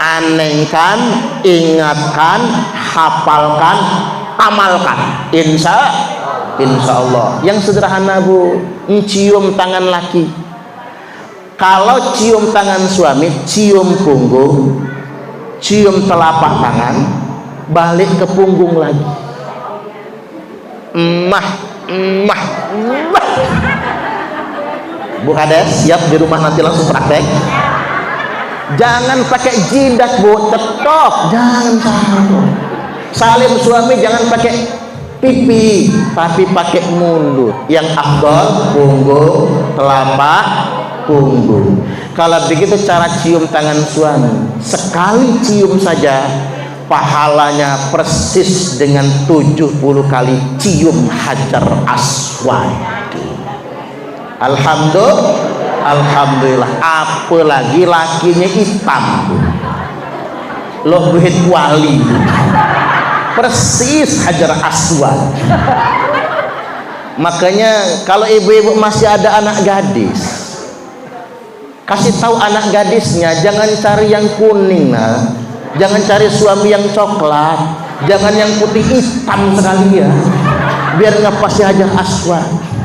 anehkan, ingatkan, hafalkan, amalkan, insya Allah. Yang sederhana bu, cium tangan laki. Kalau cium tangan suami, cium punggung, cium telapak tangan, balik ke punggung lagi. Bu Hades, siap di rumah nanti langsung praktek. Jangan pakai jidat bu, cetok, jangan salah. Salim suami jangan pakai pipi, tapi pakai mulut. Yang afdal punggung, telapak, punggung. Kalau begitu cara cium tangan suami, sekali cium saja pahalanya persis dengan 70 kali cium Hajar Aswad. Alhamdulillah. Apalagi lakinya hitam, lo duit wali, persis Hajar Aswad. Makanya kalau ibu-ibu masih ada anak gadis, kasih tahu anak gadisnya jangan cari yang kuning, nah, jangan cari suami yang coklat, jangan yang putih hitam sekali ya, biar nggak pasti Hajar Aswad.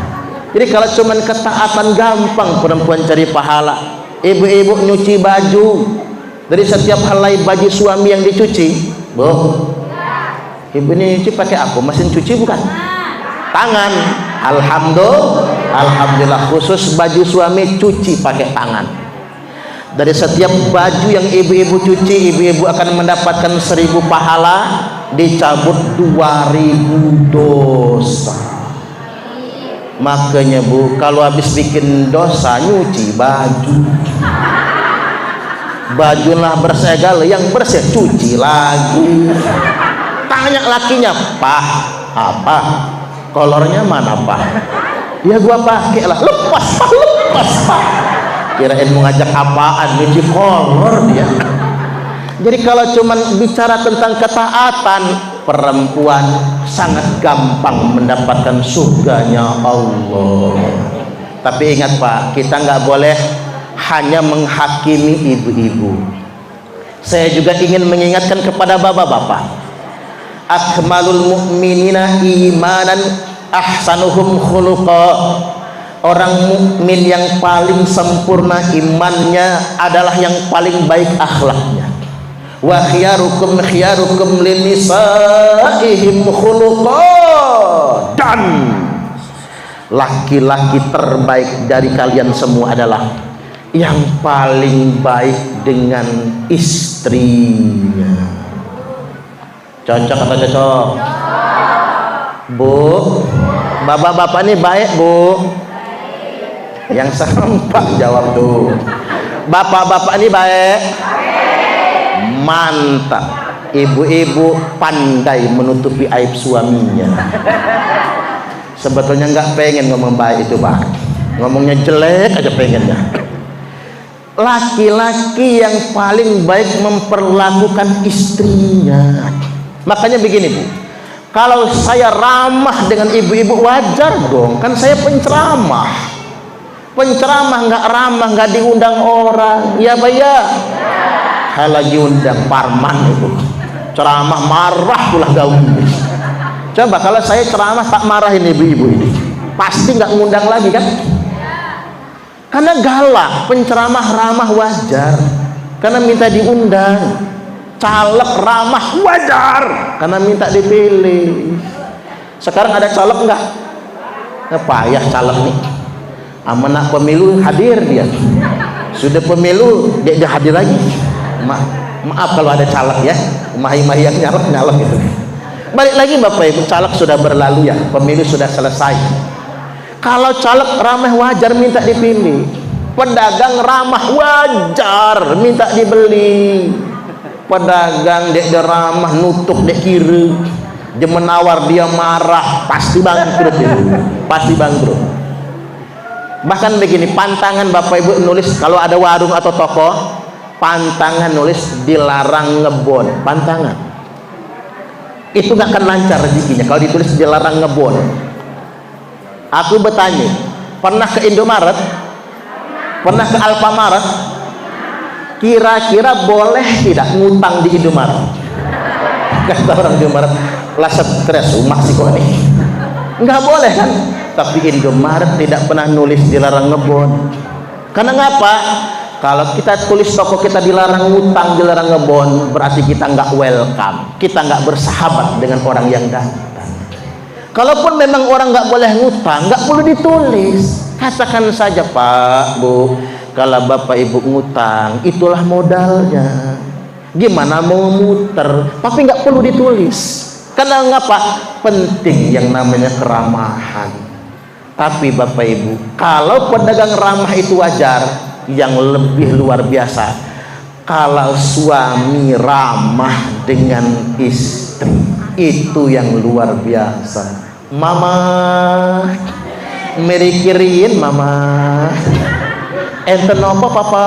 Jadi kalau cuman ketaatan gampang perempuan cari pahala. Ibu-ibu nyuci baju, dari setiap helai baju suami yang dicuci, bu, ibu ini nyuci pakai apa? Mesin cuci bukan? Tangan. Alhamdulillah khusus baju suami cuci pakai tangan. Dari setiap baju yang ibu-ibu cuci, ibu-ibu akan mendapatkan 1000 pahala, dicabut 2000 dosa. Makanya bu, kalau habis bikin dosa nyuci bajulah bersegala, yang bersih cuci lagi. Tanya lakinya, "Pah, apa? Kolornya mana, Pak?" "Ya gua pakai lah." Lepas Pak. Kirain mau ngajak apaan, nyuci kolor dia. Jadi kalau cuman bicara tentang ketaatan, perempuan sangat gampang mendapatkan surganya Allah. Tapi ingat Pak, kita nggak boleh hanya menghakimi ibu-ibu. Saya juga ingin mengingatkan kepada bapak-bapak, akmalul mu'minina imanan ahsanuhum khuluqa. Orang mukmin yang paling sempurna imannya adalah yang paling baik akhlaknya. Wa khiyarukum khiyarukum linisaihim khuluqa. Dan laki-laki terbaik dari kalian semua adalah yang paling baik dengan istrinya. Cocok atau cocok? Bu, bapak-bapak ini baik, Bu? Yang serempak jawab tuh. Bapak-bapak ini baik? Mantap. Ibu-ibu pandai menutupi aib suaminya. Sebetulnya nggak pengen ngomong baik itu, Pak. Ngomongnya jelek aja pengennya. Laki-laki yang paling baik memperlakukan istrinya. Makanya begini, Bu. Kalau saya ramah dengan ibu-ibu wajar dong, kan saya penceramah. Penceramah nggak ramah, nggak diundang orang, ya Pak ya. Lagi undang Parman itu ceramah marah pula gaul. Coba kalau saya ceramah tak marahin ibu-ibu ini, pasti nggak ngundang lagi kan? Karena galak. Penceramah ramah wajar karena minta diundang. Caleg ramah wajar karena minta dipilih. Sekarang ada caleg nggak? Payah caleg nih. Amanah pemilu hadir dia. Sudah pemilu dia hadir lagi. Maaf kalau ada caleg ya, mahi-mahi yang nyalek gitu. Balik lagi Bapak Ibu, caleg sudah berlalu ya, pemilu sudah selesai. Kalau caleg ramah wajar minta dipilih, pedagang ramah wajar minta dibeli. Pedagang dek ramah nutuk dek kiri, dia menawar dia marah, pasti bangkrut dia. Pasti bangkrut. Bahkan begini, pantangan Bapak Ibu nulis kalau ada warung atau toko, pantangan nulis dilarang ngebon, pantangan itu gak akan lancar rezekinya kalau ditulis dilarang ngebon. Aku bertanya, pernah ke Indomaret, pernah ke Alfamaret, kira-kira boleh tidak ngutang di Indomaret? Kata orang Indomaret, lah stres umak sih kok nih, nggak boleh kan? Tapi Indomaret tidak pernah nulis dilarang ngebon. Karena ngapa? Kalau kita tulis toko kita dilarang ngutang, dilarang ngebon, berarti kita nggak welcome, kita nggak bersahabat dengan orang yang datang. Kalaupun memang orang nggak boleh ngutang, nggak perlu ditulis. Katakan saja, Pak, Bu, kalau Bapak Ibu ngutang, itulah modalnya. Gimana mau muter? Tapi nggak perlu ditulis. Karena ngapa? Penting yang namanya keramahan. Tapi Bapak Ibu, kalau pedagang ramah itu wajar. Yang lebih luar biasa kalau suami ramah dengan istri, itu yang luar biasa. Mama merikirin mama enten apa papa,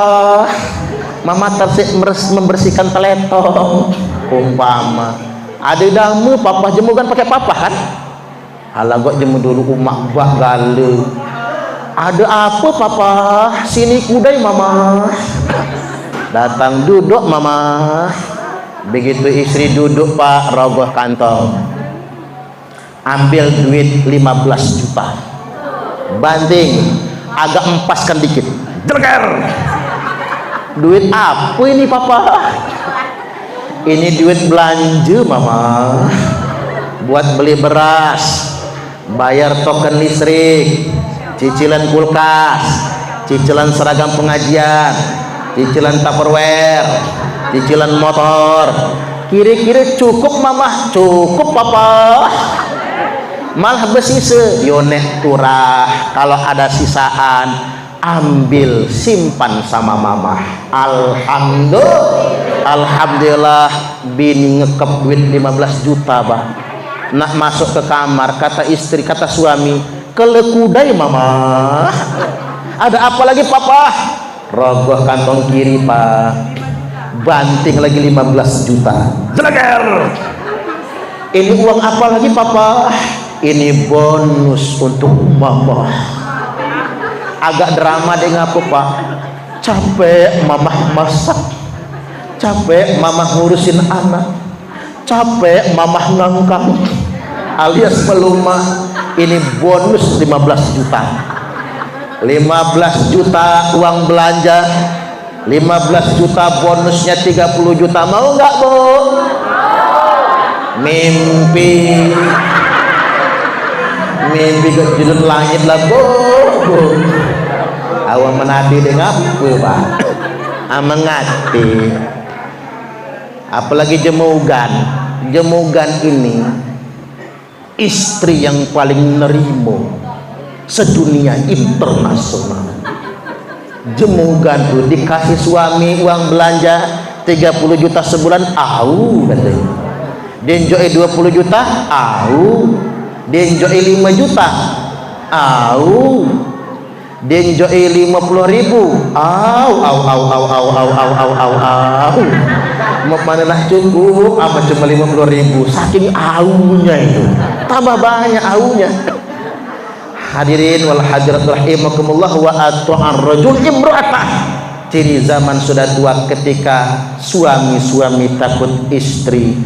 mama tersik membersihkan teletong umpama ada damu papa jemukan pakai papa kan, halah gua jemu dulu umak gua galu. Ada apa papa? Sini kudai mama. Datang duduk mama. Begitu istri duduk Pak, rogoh kantong. Ambil duit 15 juta. Banting, agak empaskan dikit. Jerger. Duit apa ini papa? Ini duit belanja mama. Buat beli beras, bayar token listrik, cicilan kulkas, cicilan seragam pengajian, cicilan Tupperware, cicilan motor. Kira-kira cukup mama? Cukup papa. Malah besise yonek turah. Kalau ada sisaan ambil simpan sama mama. Alhamdulillah bini ngekep duit 15 juta Pak. Nak masuk ke kamar, kata istri, kata suami, kelekudai mama. Ada apa lagi papa? Rogoh kantong kiri Pak, banting lagi 15 juta. Jeleger. Ini uang apa lagi papa? Ini bonus untuk mama. Agak drama deh ngapu Pak. Capek mama masak, capek mamah ngurusin anak, capek mamah ngangkang alias melumah. Ini bonus 15 juta 15 juta uang belanja, 15 juta bonusnya 30 juta. Mau nggak Bu? Mimpi ke judul langit lah Bu. Awang menati dengan apa Pak? Amengati. Apalagi jemugan ini istri yang paling nerimo sedunia internasional. Jemugan tuh dikasih suami uang belanja 30 juta sebulan, katanya. Dienjoy 20 juta, dienjoy 5 juta, dienjoy 50.000, mau manalah cukup apa cuma 50.000, saking aunya itu tambah banyak aunya. Hadirin wal hadirat rahimakumullah wa atu'ar rajul imra'atah. Ciri zaman sudah tua ketika suami takut istri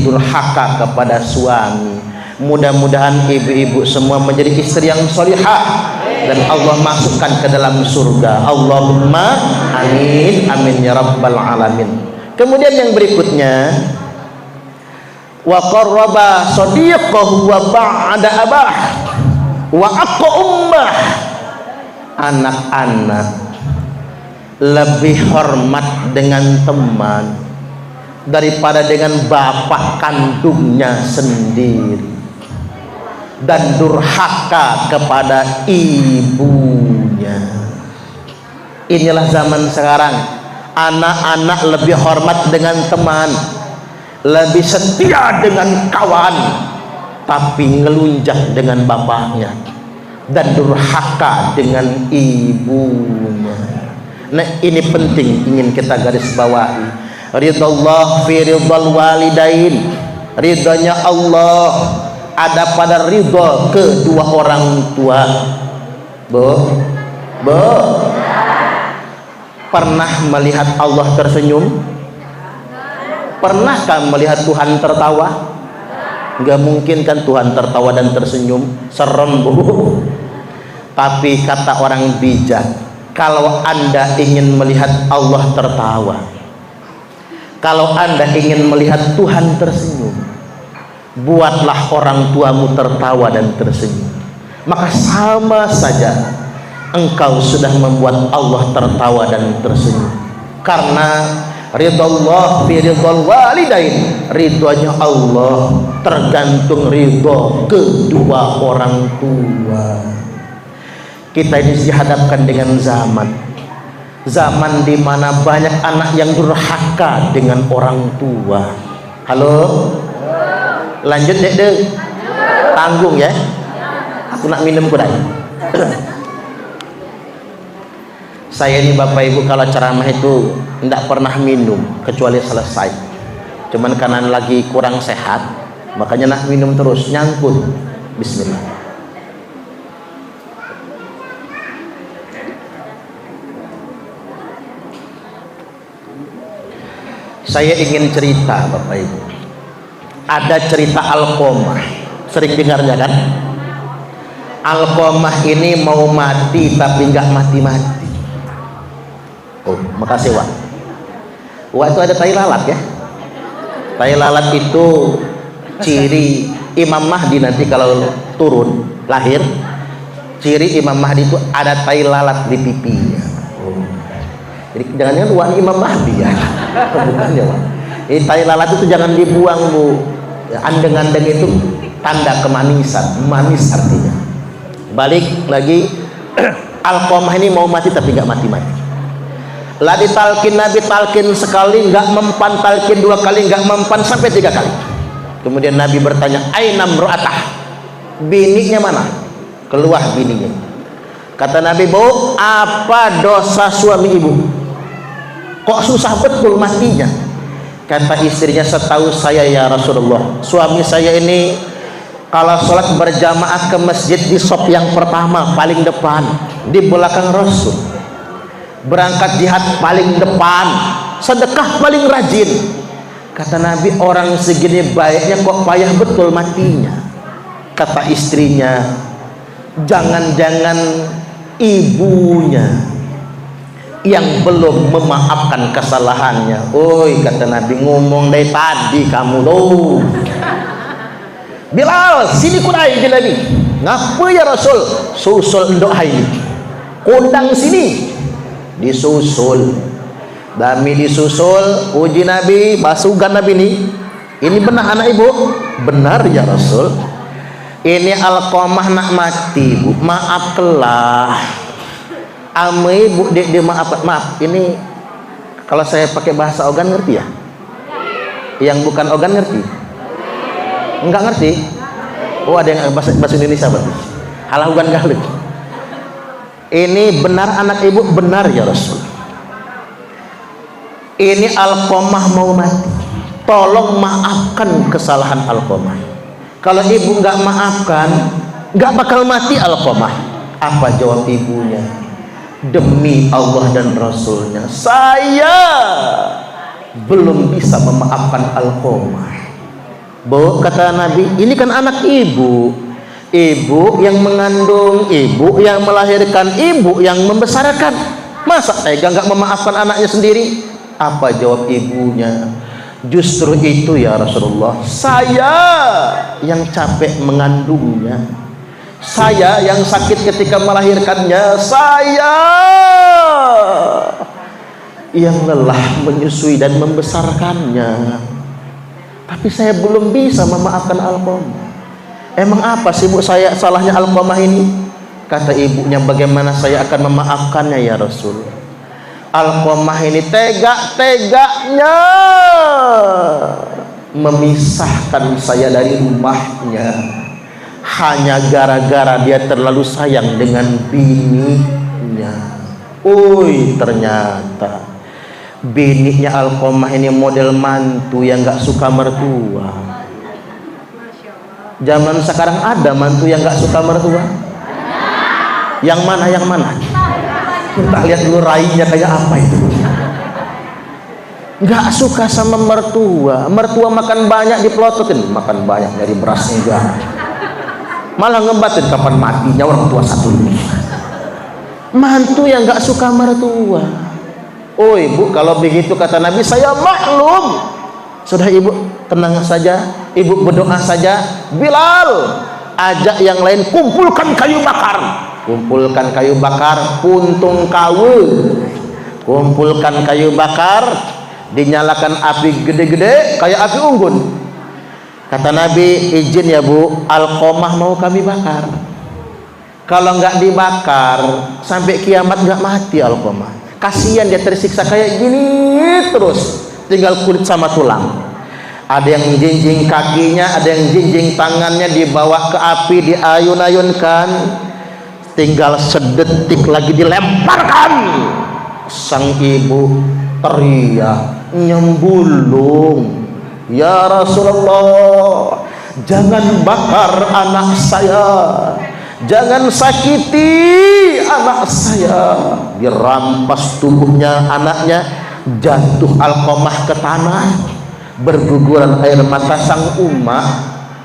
durhaka kepada suami. Mudah-mudahan ibu-ibu semua menjadi istri yang salihah dan Allah masukkan ke dalam surga. Allahumma amin amin ya rabbal alamin. Kemudian yang berikutnya, wa qarraba sadiqahu wa ba'da abah wa aqqa ummah. Anak-anak lebih hormat dengan teman daripada dengan bapak kandungnya sendiri, dan durhaka kepada ibunya. Inilah zaman sekarang, anak-anak lebih hormat dengan teman, lebih setia dengan kawan, tapi ngelunjak dengan bapaknya dan durhaka dengan ibunya. Nah, ini penting, ingin kita garis bawahi. Ridallah fi ridal walidain. Ridhonya Allah ada pada ridho kedua orang tua. Pernah melihat Allah tersenyum? Pernahkah melihat Tuhan tertawa? Enggak mungkin kan Tuhan tertawa dan tersenyum, serem Bu. Tapi kata orang bijak, kalau Anda ingin melihat Allah tertawa, kalau Anda ingin melihat Tuhan tersenyum, buatlah orang tuamu tertawa dan tersenyum. Maka sama saja engkau sudah membuat Allah tertawa dan tersenyum. Karena ridallah fi ridal walidain, ridhonya Allah tergantung ridho kedua orang tua. Kita ini dihadapkan dengan zaman di mana banyak anak yang durhaka dengan orang tua. Halo, lanjut dek, tanggung ya. Aku nak minum kuda. Saya ini Bapak Ibu kalau ceramah itu tidak pernah minum kecuali selesai. Cuman karena lagi kurang sehat, makanya nak minum terus, nyangkut. Bismillah. Saya ingin cerita Bapak Ibu. Ada cerita Alqamah, sering dengarnya kan? Alqamah ini mau mati tapi nggak mati-mati. Oh, makasih Wak. Wak itu ada tai lalat ya. Tai lalat itu ciri Imam Mahdi nanti kalau turun lahir. Ciri Imam Mahdi itu ada tai lalat di pipinya. Oh. Jadi jangan-jangan Wak Imam Mahdi ya. Bukan ya Wak. Ini tai lalat itu jangan dibuang Bu. Andeng-andeng itu tanda kemanisan, manis artinya. Balik lagi, Alqamah ini mau mati tapi nggak mati-mati. Lah ditalkin Nabi, talkin sekali nggak mempan, talkin dua kali nggak mempan, sampai 3 kali. Kemudian Nabi bertanya, aina mru'atah, bininya mana? Keluar bininya. Kata Nabi, Bu, apa dosa suami ibu? Kok susah betul matinya? Kata istrinya, setahu saya ya Rasulullah, suami saya ini kalau sholat berjamaah ke masjid di shop yang pertama paling depan, di belakang Rasul. Berangkat jihad paling depan, sedekah paling rajin. Kata Nabi, orang segini baiknya kok payah betul matinya. Kata istrinya, jangan-jangan ibunya yang belum memaafkan kesalahannya. Oi, kata Nabi, ngomong dari tadi kamu loh. Bilal, sini kunai Bilal ni. Ngapa ya Rasul? Susul ndok hai ni. Kondang sini. Disusul. Dami disusul, uji Nabi, basugan Nabi ni. Ini benar anak ibu? Benar ya Rasul. Ini Alqamah nak mati, Bu. Maafkanlah. Ame ibu dia maaf. Ini kalau saya pakai bahasa Ogan ngerti ya? Yang bukan Ogan ngerti? Enggak ngerti? Oh, ada yang bahasa Indonesia berarti. Halah Ogan galuk. Ini benar anak ibu, benar ya Rasul. Ini Alqamah mau mati. Tolong maafkan kesalahan Alqamah. Kalau ibu nggak maafkan, nggak bakal mati Alqamah. Apa jawab ibunya? Demi Allah dan Rasulnya, saya belum bisa memaafkan Alqamah. Bu, kata Nabi, ini kan anak ibu. Ibu yang mengandung, ibu yang melahirkan, ibu yang membesarkan. Masa tega nggak memaafkan anaknya sendiri? Apa jawab ibunya? Justru itu ya Rasulullah, saya yang capek mengandungnya, saya yang sakit ketika melahirkannya, saya yang lelah menyusui dan membesarkannya. Tapi saya belum bisa memaafkan Alqamah. Emang apa sih Bu saya salahnya Alqamah ini? Kata ibunya, bagaimana saya akan memaafkannya ya Rasul? Alqamah ini tega-teganya memisahkan saya dari rumahnya hanya gara-gara dia terlalu sayang dengan bininya. Ui, ternyata bininya Alqamah ini model mantu yang gak suka mertua. Zaman sekarang ada mantu yang gak suka mertua? Yang mana? Yang mana? Kita lihat dulu rainya kayak apa itu. Gak suka sama mertua. Mertua makan banyak dipelototin, makan banyak dari beras enggak. Malah ngebatin kapan matinya orang tua satu ini. Mantu yang gak suka mertua. Oh ibu, kalau begitu kata Nabi, saya maklum. Sudah ibu tenang saja, ibu berdoa saja. Bilal, ajak yang lain, kumpulkan kayu bakar. Kumpulkan kayu bakar, puntung kawu. Kumpulkan kayu bakar, dinyalakan api gede-gede kayak api unggun. Kata Nabi, izin ya Bu, Alqamah mau kami bakar. Kalau nggak dibakar sampai kiamat nggak mati Alqamah. Kasihan dia tersiksa kayak gini terus, tinggal kulit sama tulang. Ada yang jinjing kakinya, ada yang jinjing tangannya, dibawa ke api, diayun-ayunkan, tinggal sedetik lagi dilemparkan. Sang ibu teriak nyembulung, ya Rasulullah, jangan bakar anak saya, jangan sakiti anak saya. Dirampas tubuhnya anaknya, jatuh Alqamah ke tanah, berguguran air mata sang ummah,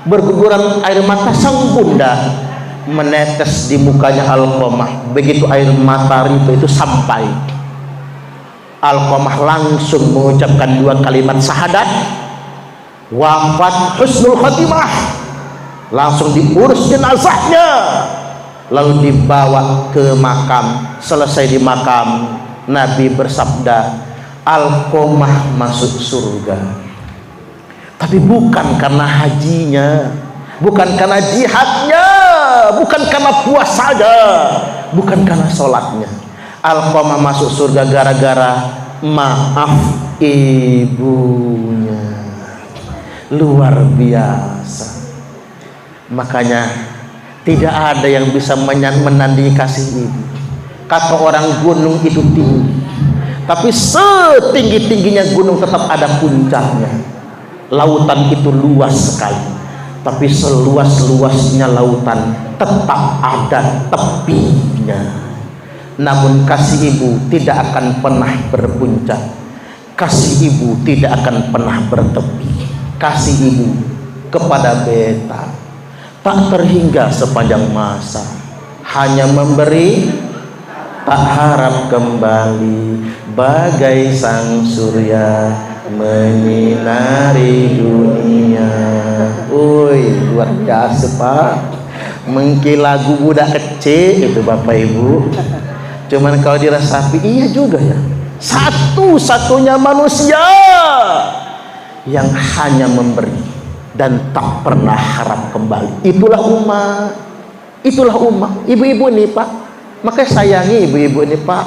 berguguran air mata sang bunda menetes di mukanya Alqamah. Begitu air mata itu sampai, Alqamah langsung mengucapkan dua kalimat syahadat, wafat husnul khatimah. Langsung diurus jenazahnya, lalu dibawa ke makam. Selesai di makam, Nabi bersabda, Alqamah masuk surga. Tapi bukan karena hajinya, bukan karena jihadnya, bukan karena puasanya, bukan karena sholatnya. Alqamah masuk surga gara-gara maaf ibunya. Luar biasa. Makanya tidak ada yang bisa menandingi kasih ibu. Kata orang, gunung itu tinggi, tapi setinggi-tingginya gunung tetap ada puncaknya. Lautan itu luas sekali, tapi seluas-luasnya lautan tetap ada tepinya. Namun kasih ibu tidak akan pernah berpuncak. kasih ibu tidak akan pernah bertepi. Kasih ibu kepada beta tak terhingga sepanjang masa, hanya memberi tak harap kembali, bagai sang surya menyinari dunia. Woi, luar biasa Pak, mengkilagu budak kecil itu Bapak Ibu. Cuman kalau diresapi, iya juga ya, satu-satunya manusia yang hanya memberi dan tak pernah harap kembali. Itulah umat, itulah umat. Ibu-ibu nih Pak, makanya sayangi ibu-ibu ini Pak,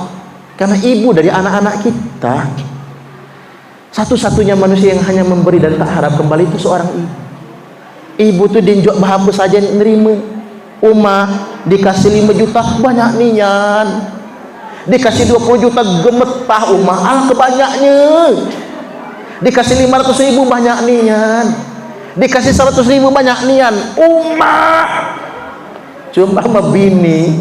karena ibu dari anak-anak kita. Satu-satunya manusia yang hanya memberi dan tak harap kembali itu seorang ibu. Ibu tuh dinjok bahapa saja nerima. Umah dikasih 5 juta banyak nian, dikasih 20 juta gemetah umah, alah kebanyaknya. Dikasih 500.000 banyak nian, dikasih 100.000 banyak nian. Umah cuma sama bini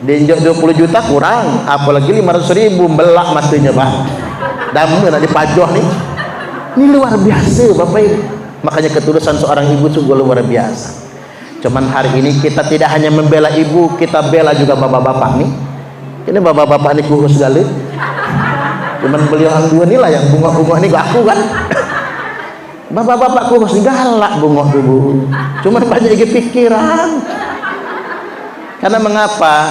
dinjok 20 juta kurang, apalagi 500.000 belak matinya Pak. Damu nak dipajoh nih. Ini luar biasa Bapak Ibu. Makanya ketulusan seorang ibu sungguh luar biasa. Cuman hari ini kita tidak hanya membela ibu, kita bela juga bapak-bapak nih. Ini bapak-bapak nih kurus sekali. Cuman beliau yang dua nih lah yang bungok-bungok nih aku kan. Bapak-bapak kurus galak bungok ibu. Cuman banyak pikiran. Karena mengapa?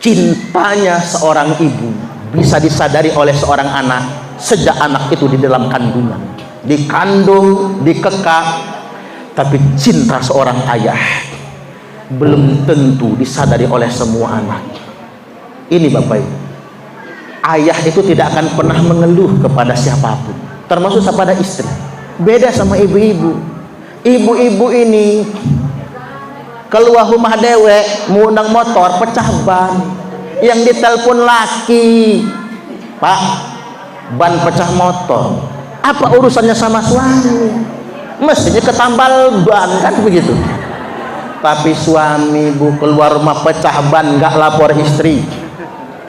Cintanya seorang ibu bisa disadari oleh seorang anak sejak anak itu di dalam kandungan, dikandung, dikekang. Tapi cinta seorang ayah belum tentu disadari oleh semua anak. Ini Bapak Ibu, ayah itu tidak akan pernah mengeluh kepada siapapun, termasuk kepada istri. Beda sama ibu-ibu. Ibu-ibu ini keluar rumah dewek mengundang motor pecah ban, yang ditelepon laki, Pak, ban pecah motor. Apa urusannya sama suami? Mestinya ketambal ban kan begitu. Tapi suami bu keluar rumah pecah ban nggak lapor istri,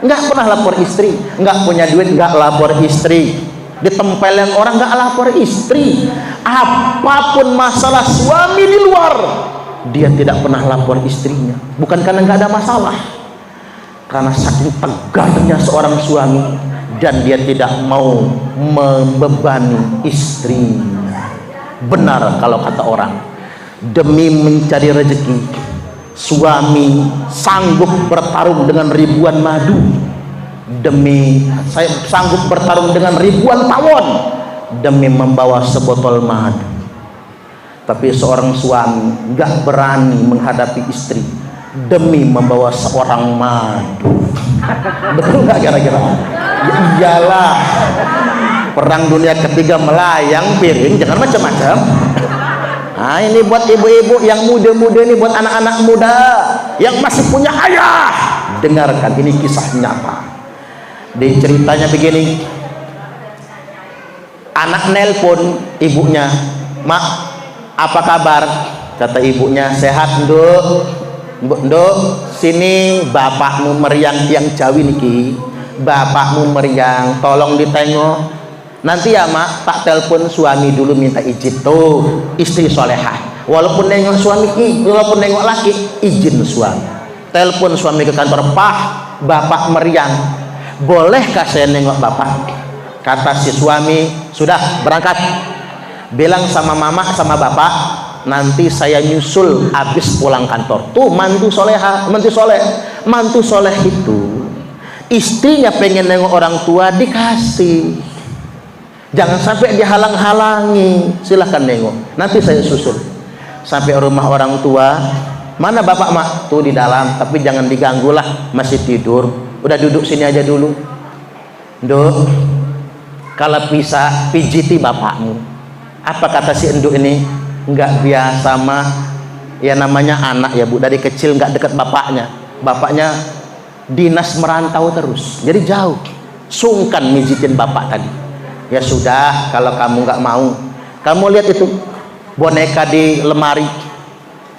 nggak pernah lapor istri. Nggak punya duit nggak lapor istri. Ditempelin orang nggak lapor istri. Apapun masalah suami di luar, dia tidak pernah lapor istrinya. Bukan karena nggak ada masalah, karena saking tegangnya seorang suami dan dia tidak mau membebani istrinya. Benar kalau kata orang, demi mencari rezeki suami sanggup bertarung dengan ribuan madu, demi saya sanggup bertarung dengan ribuan tawon demi membawa sebotol madu. Tapi seorang suami nggak berani menghadapi istri demi membawa seorang madu. Betul nggak kira-kira? Ya iyalah, perang dunia ketiga melayang piring, jangan macam-macam. Nah ini buat ibu-ibu yang muda-muda, ini buat anak-anak muda yang masih punya ayah, dengarkan ini kisah nyata. Di ceritanya begini, anak nelpon ibunya, "Mak, apa kabar?" Kata ibunya, "Sehat nduk. Nduk, sini bapakmu meriang tiang Jawi niki. Bapakmu meriang, tolong ditengok. Nanti ya mak, tak telepon suami dulu minta izin." Tuh istri solehah, walaupun nengok suami, walaupun nengok laki, izin suami. Telepon suami ke kantor, "Pak, bapak meriang, bolehkah saya nengok bapak?" Kata si suami, "Sudah, berangkat. Bilang sama mama sama bapak, nanti saya nyusul habis pulang kantor." Tuh mantu soleha, mantu soleh. Mantu soleh itu istrinya pengen nengok orang tua, dikasih. Jangan sampai dihalang-halangi. Silahkan nengok, nanti saya susul. Sampai rumah orang tua, "Mana bapak mak?" "Tuh di dalam, tapi jangan diganggu lah, masih tidur. Udah duduk sini aja dulu." "Nduk, kalau bisa pijiti bapakmu." Apa kata si enduk ini? "Nggak biasa mah, ya namanya anak ya bu, dari kecil nggak dekat bapaknya. Bapaknya dinas merantau terus, jadi jauh, sungkan mijitin bapak tadi." "Ya sudah, kalau kamu nggak mau, kamu lihat itu boneka di lemari."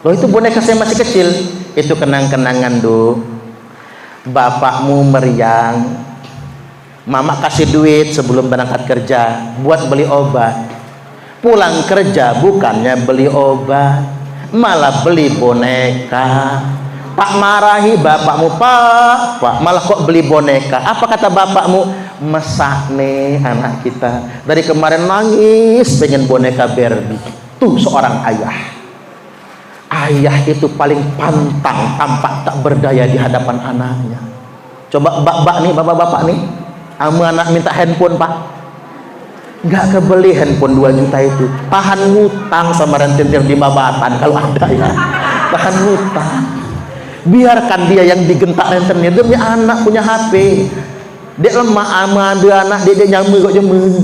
"Loh itu boneka saya masih kecil." "Itu kenang-kenangan do. Bapakmu meriang, Mama kasih duit sebelum berangkat kerja buat beli obat. Pulang kerja bukannya beli obat, malah beli boneka. Pak marahi bapakmu, Pak malah kok beli boneka. Apa kata bapakmu? Mesak nih anak kita, dari kemarin nangis pengen boneka Barbie. Tuh seorang ayah. Ayah itu paling pantang, tampak tak berdaya di hadapan anaknya. Coba bapak-bapak nih, sama anak minta handphone, Pak, nggak kebeli handphone 2 juta itu, tahan ngutang sama rentenir di Babatan kalau ada ya, tahan ngutang. Biarkan dia yang digentak rentenir demi anak punya HP. Dia lemah ama dia anak dia nyamu kok jemu.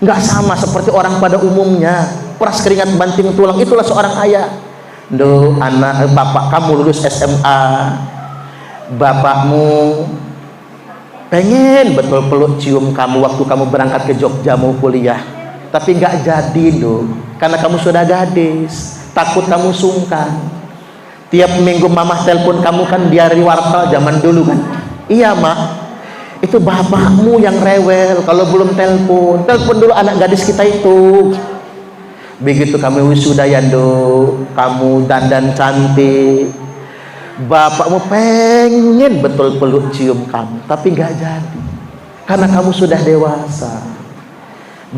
Nggak sama seperti orang pada umumnya. Peras keringat banting tulang, itulah seorang ayah. Do anak bapak kamu lulus SMA, bapakmu pengen betul peluk cium kamu waktu kamu berangkat ke Jogja mau kuliah, tapi nggak jadi do, karena kamu sudah gadis, takut kamu sungkan. Tiap minggu mamah telepon kamu kan diari wartel zaman dulu kan. Iya mak, itu bapakmu yang rewel kalau belum telepon dulu anak gadis kita itu. Begitu kamu wisuda ya do, kamu dandan cantik, bapakmu pengen betul peluk cium kamu, tapi nggak jadi karena kamu sudah dewasa.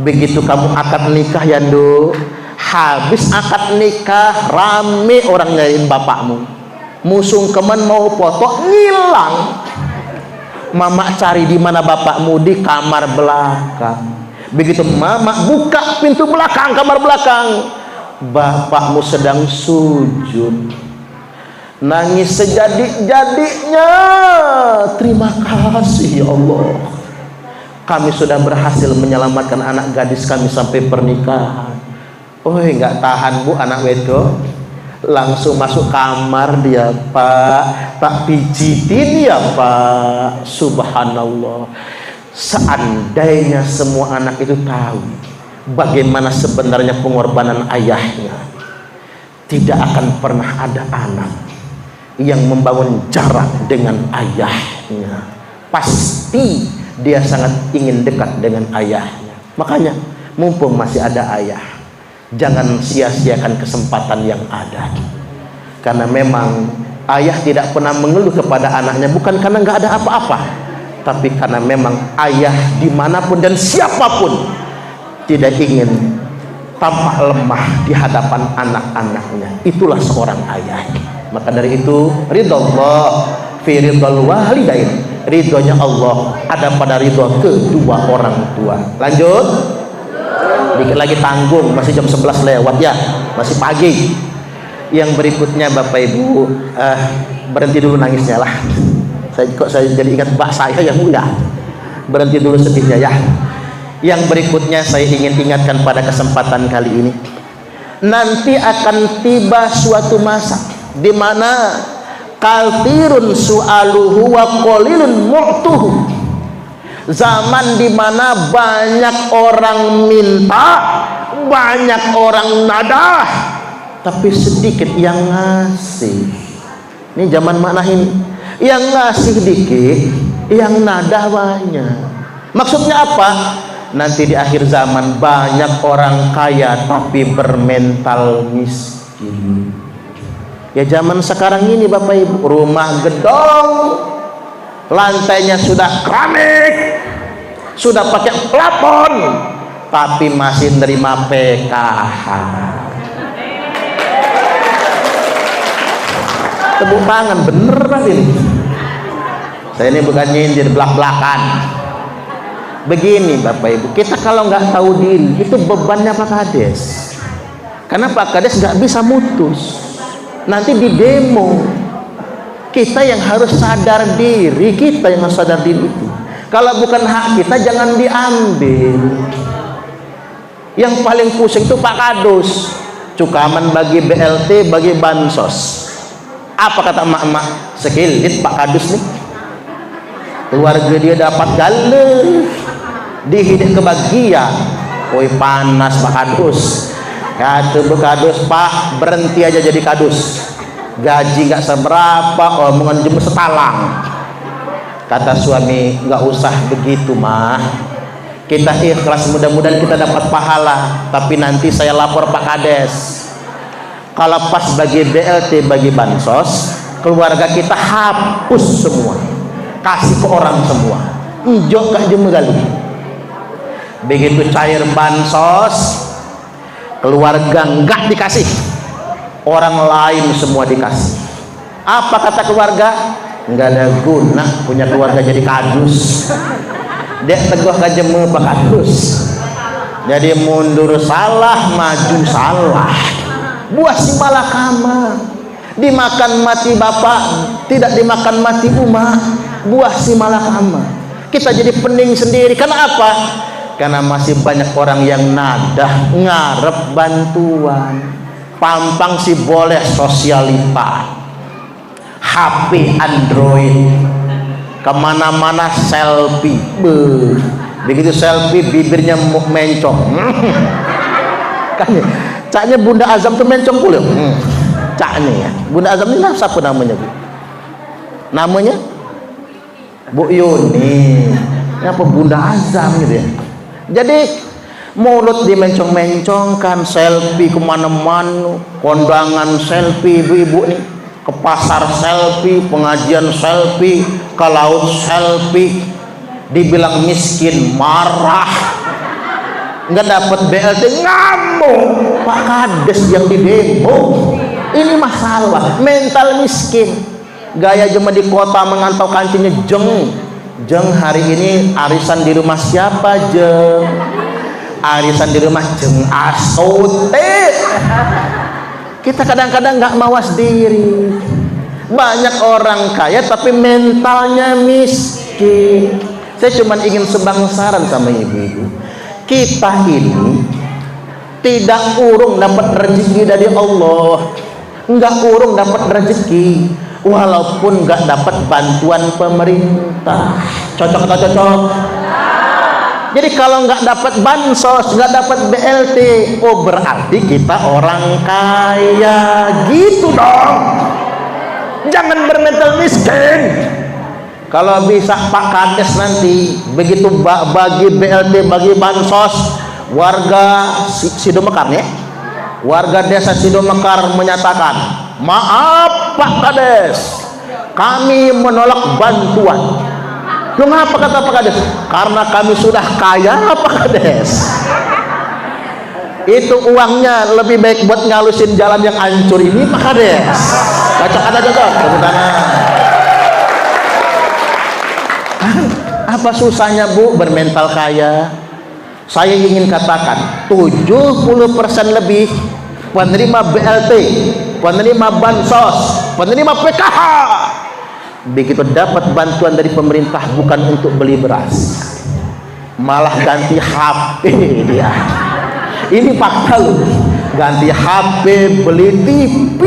Begitu kamu akad nikah ya do, habis akad nikah rame orang nyariin bapakmu, musung kemen mau foto ngilang. Mama cari di mana bapakmu, di kamar belakang. Begitu mama buka pintu belakang kamar belakang, bapakmu sedang sujud, nangis sejadi-jadinya. Terima kasih ya Allah, kami sudah berhasil menyelamatkan anak gadis kami sampai pernikahan. Oh nggak tahan bu, anak wedok langsung masuk kamar dia, Pak, tak pijitin ya Pak. Subhanallah, seandainya semua anak itu tahu bagaimana sebenarnya pengorbanan ayahnya, tidak akan pernah ada anak yang membangun jarak dengan ayahnya. Pasti dia sangat ingin dekat dengan ayahnya. Makanya mumpung masih ada ayah, jangan sia-siakan kesempatan yang ada. Karena memang ayah tidak pernah mengeluh kepada anaknya, bukan karena nggak ada apa-apa, tapi karena memang ayah dimanapun dan siapapun tidak ingin tampak lemah di hadapan anak-anaknya. Itulah seorang ayah. Maka dari itu ridallah fi ridal walidain, ridhonya Allah ada pada ridho kedua orang tua. Lanjut, dikit lagi tanggung, masih jam 11 lewat ya, masih pagi. Yang berikutnya Bapak Ibu, berhenti dulu nangisnya lah. Saya jadi ingat mbak saya yang muda. Berhenti dulu sedihnya ya. Yang berikutnya saya ingin ingatkan pada kesempatan kali ini, nanti akan tiba suatu masa di mana kathirun su'aluhu wa qalilun mu'tuhu. Zaman di mana banyak orang minta, banyak orang nadah, tapi sedikit yang ngasih. Ini zaman mana ini? Yang ngasih dikit, yang nadah banyak. Maksudnya apa? Nanti di akhir zaman banyak orang kaya tapi bermental miskin. Ya zaman sekarang ini Bapak Ibu, rumah gedong, lantainya sudah keramik, sudah pakai plafon, tapi masih nerima PKH. Tepuk tangan, beneran ini. Saya ini bukan nyindir, belak-belakan. Begini Bapak Ibu, kita kalau nggak tahu diri itu bebannya Pak Kades. Karena Pak Kades nggak bisa mutus. Nanti di demo kita yang harus sadar diri, kita yang harus sadar diri itu. Kalau bukan hak kita jangan diambil. Yang paling pusing itu Pak Kadus, cukaman bagi BLT, bagi bansos. Apa kata emak-emak? Sekilit Pak Kadus nih, keluarga dia dapat galuh, dihidup kebahagiaan. Woi panas Pak Kadus. Kata Bu Kadus, Pak berhenti aja jadi kadus, gaji nggak seberapa, omongan jemu setalang. Kata suami, nggak usah begitu mah, kita ikhlas, mudah-mudahan kita dapat pahala, tapi nanti saya lapor Pak Kades. Kalau pas bagi BLT, bagi bansos, keluarga kita hapus semua, kasih ke orang semua, njok gak jemegali. Begitu cair bansos, keluarga nggak dikasih, orang lain semua dikasih. Apa kata keluarga? Nggak ada guna punya keluarga jadi kadus. Dia teguh kajemu Pak Kadus. Jadi mundur salah, maju salah. Buah si malakama, dimakan mati bapak, tidak dimakan mati umat. Buah si malakama. Kita jadi pening sendiri. Kenapa? Karena masih banyak orang yang nadah ngarep bantuan. Pampang si boleh sosialita, HP Android, kemana-mana selfie. Begitu selfie bibirnya mencong. Kan caknya Bunda Azam tuh mencong pula. Caknya ya. Bunda Azam ini siapa namanya, Bu? Namanya Bu Yuni. Apa Bunda Azam gitu ya. Jadi mulut dimencong-mencongkan, selfie kemana-mana, kondangan selfie ibu-ibu nih, ke pasar selfie, pengajian selfie, ke laut selfie. Dibilang miskin marah, nggak dapat BLT ngamuk. Pak Kades yang di demo. Ini masalah mental miskin. Gaya cuma di kota mengantau kancingnya jeng hari ini arisan di rumah siapa jeng? Arisan di rumah jeng asote. Kita kadang-kadang nggak mawas diri. Banyak orang kaya tapi mentalnya miskin. Saya cuma ingin sebangsaran sama ibu-ibu. Kita ini tidak urung dapat rezeki dari Allah, nggak urung dapat rezeki walaupun nggak dapat bantuan pemerintah. Cocok atau cocok? Jadi kalau nggak dapat bansos, nggak dapat BLT, oh berarti kita orang kaya, gitu dong. Jangan bermental miskin. Kalau bisa Pak Kades nanti begitu bagi BLT, bagi bansos, warga Sidomekar ya, warga desa Sidomekar menyatakan, maaf Pak Kades, kami menolak bantuan. Kenapa kata Pak Kades? Karena kami sudah kaya Pak Kades. Itu uangnya lebih baik buat ngalusin jalan yang hancur ini Pak Kades. Cocok ada cocok, tepuk tangan. Apa susahnya Bu bermental kaya? Saya ingin katakan 70% lebih penerima BLT, penerima bansos, penerima PKH, begitu dapat bantuan dari pemerintah bukan untuk beli beras, malah ganti HP dia. Ini fakta loh. Ganti HP, beli TV.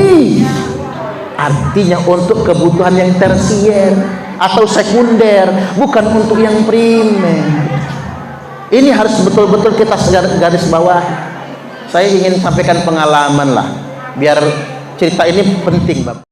Artinya untuk kebutuhan yang tersier atau sekunder, bukan untuk yang primer. Ini harus betul-betul kita garis bawah. Saya ingin sampaikan pengalaman lah, biar cerita ini penting, Bapak.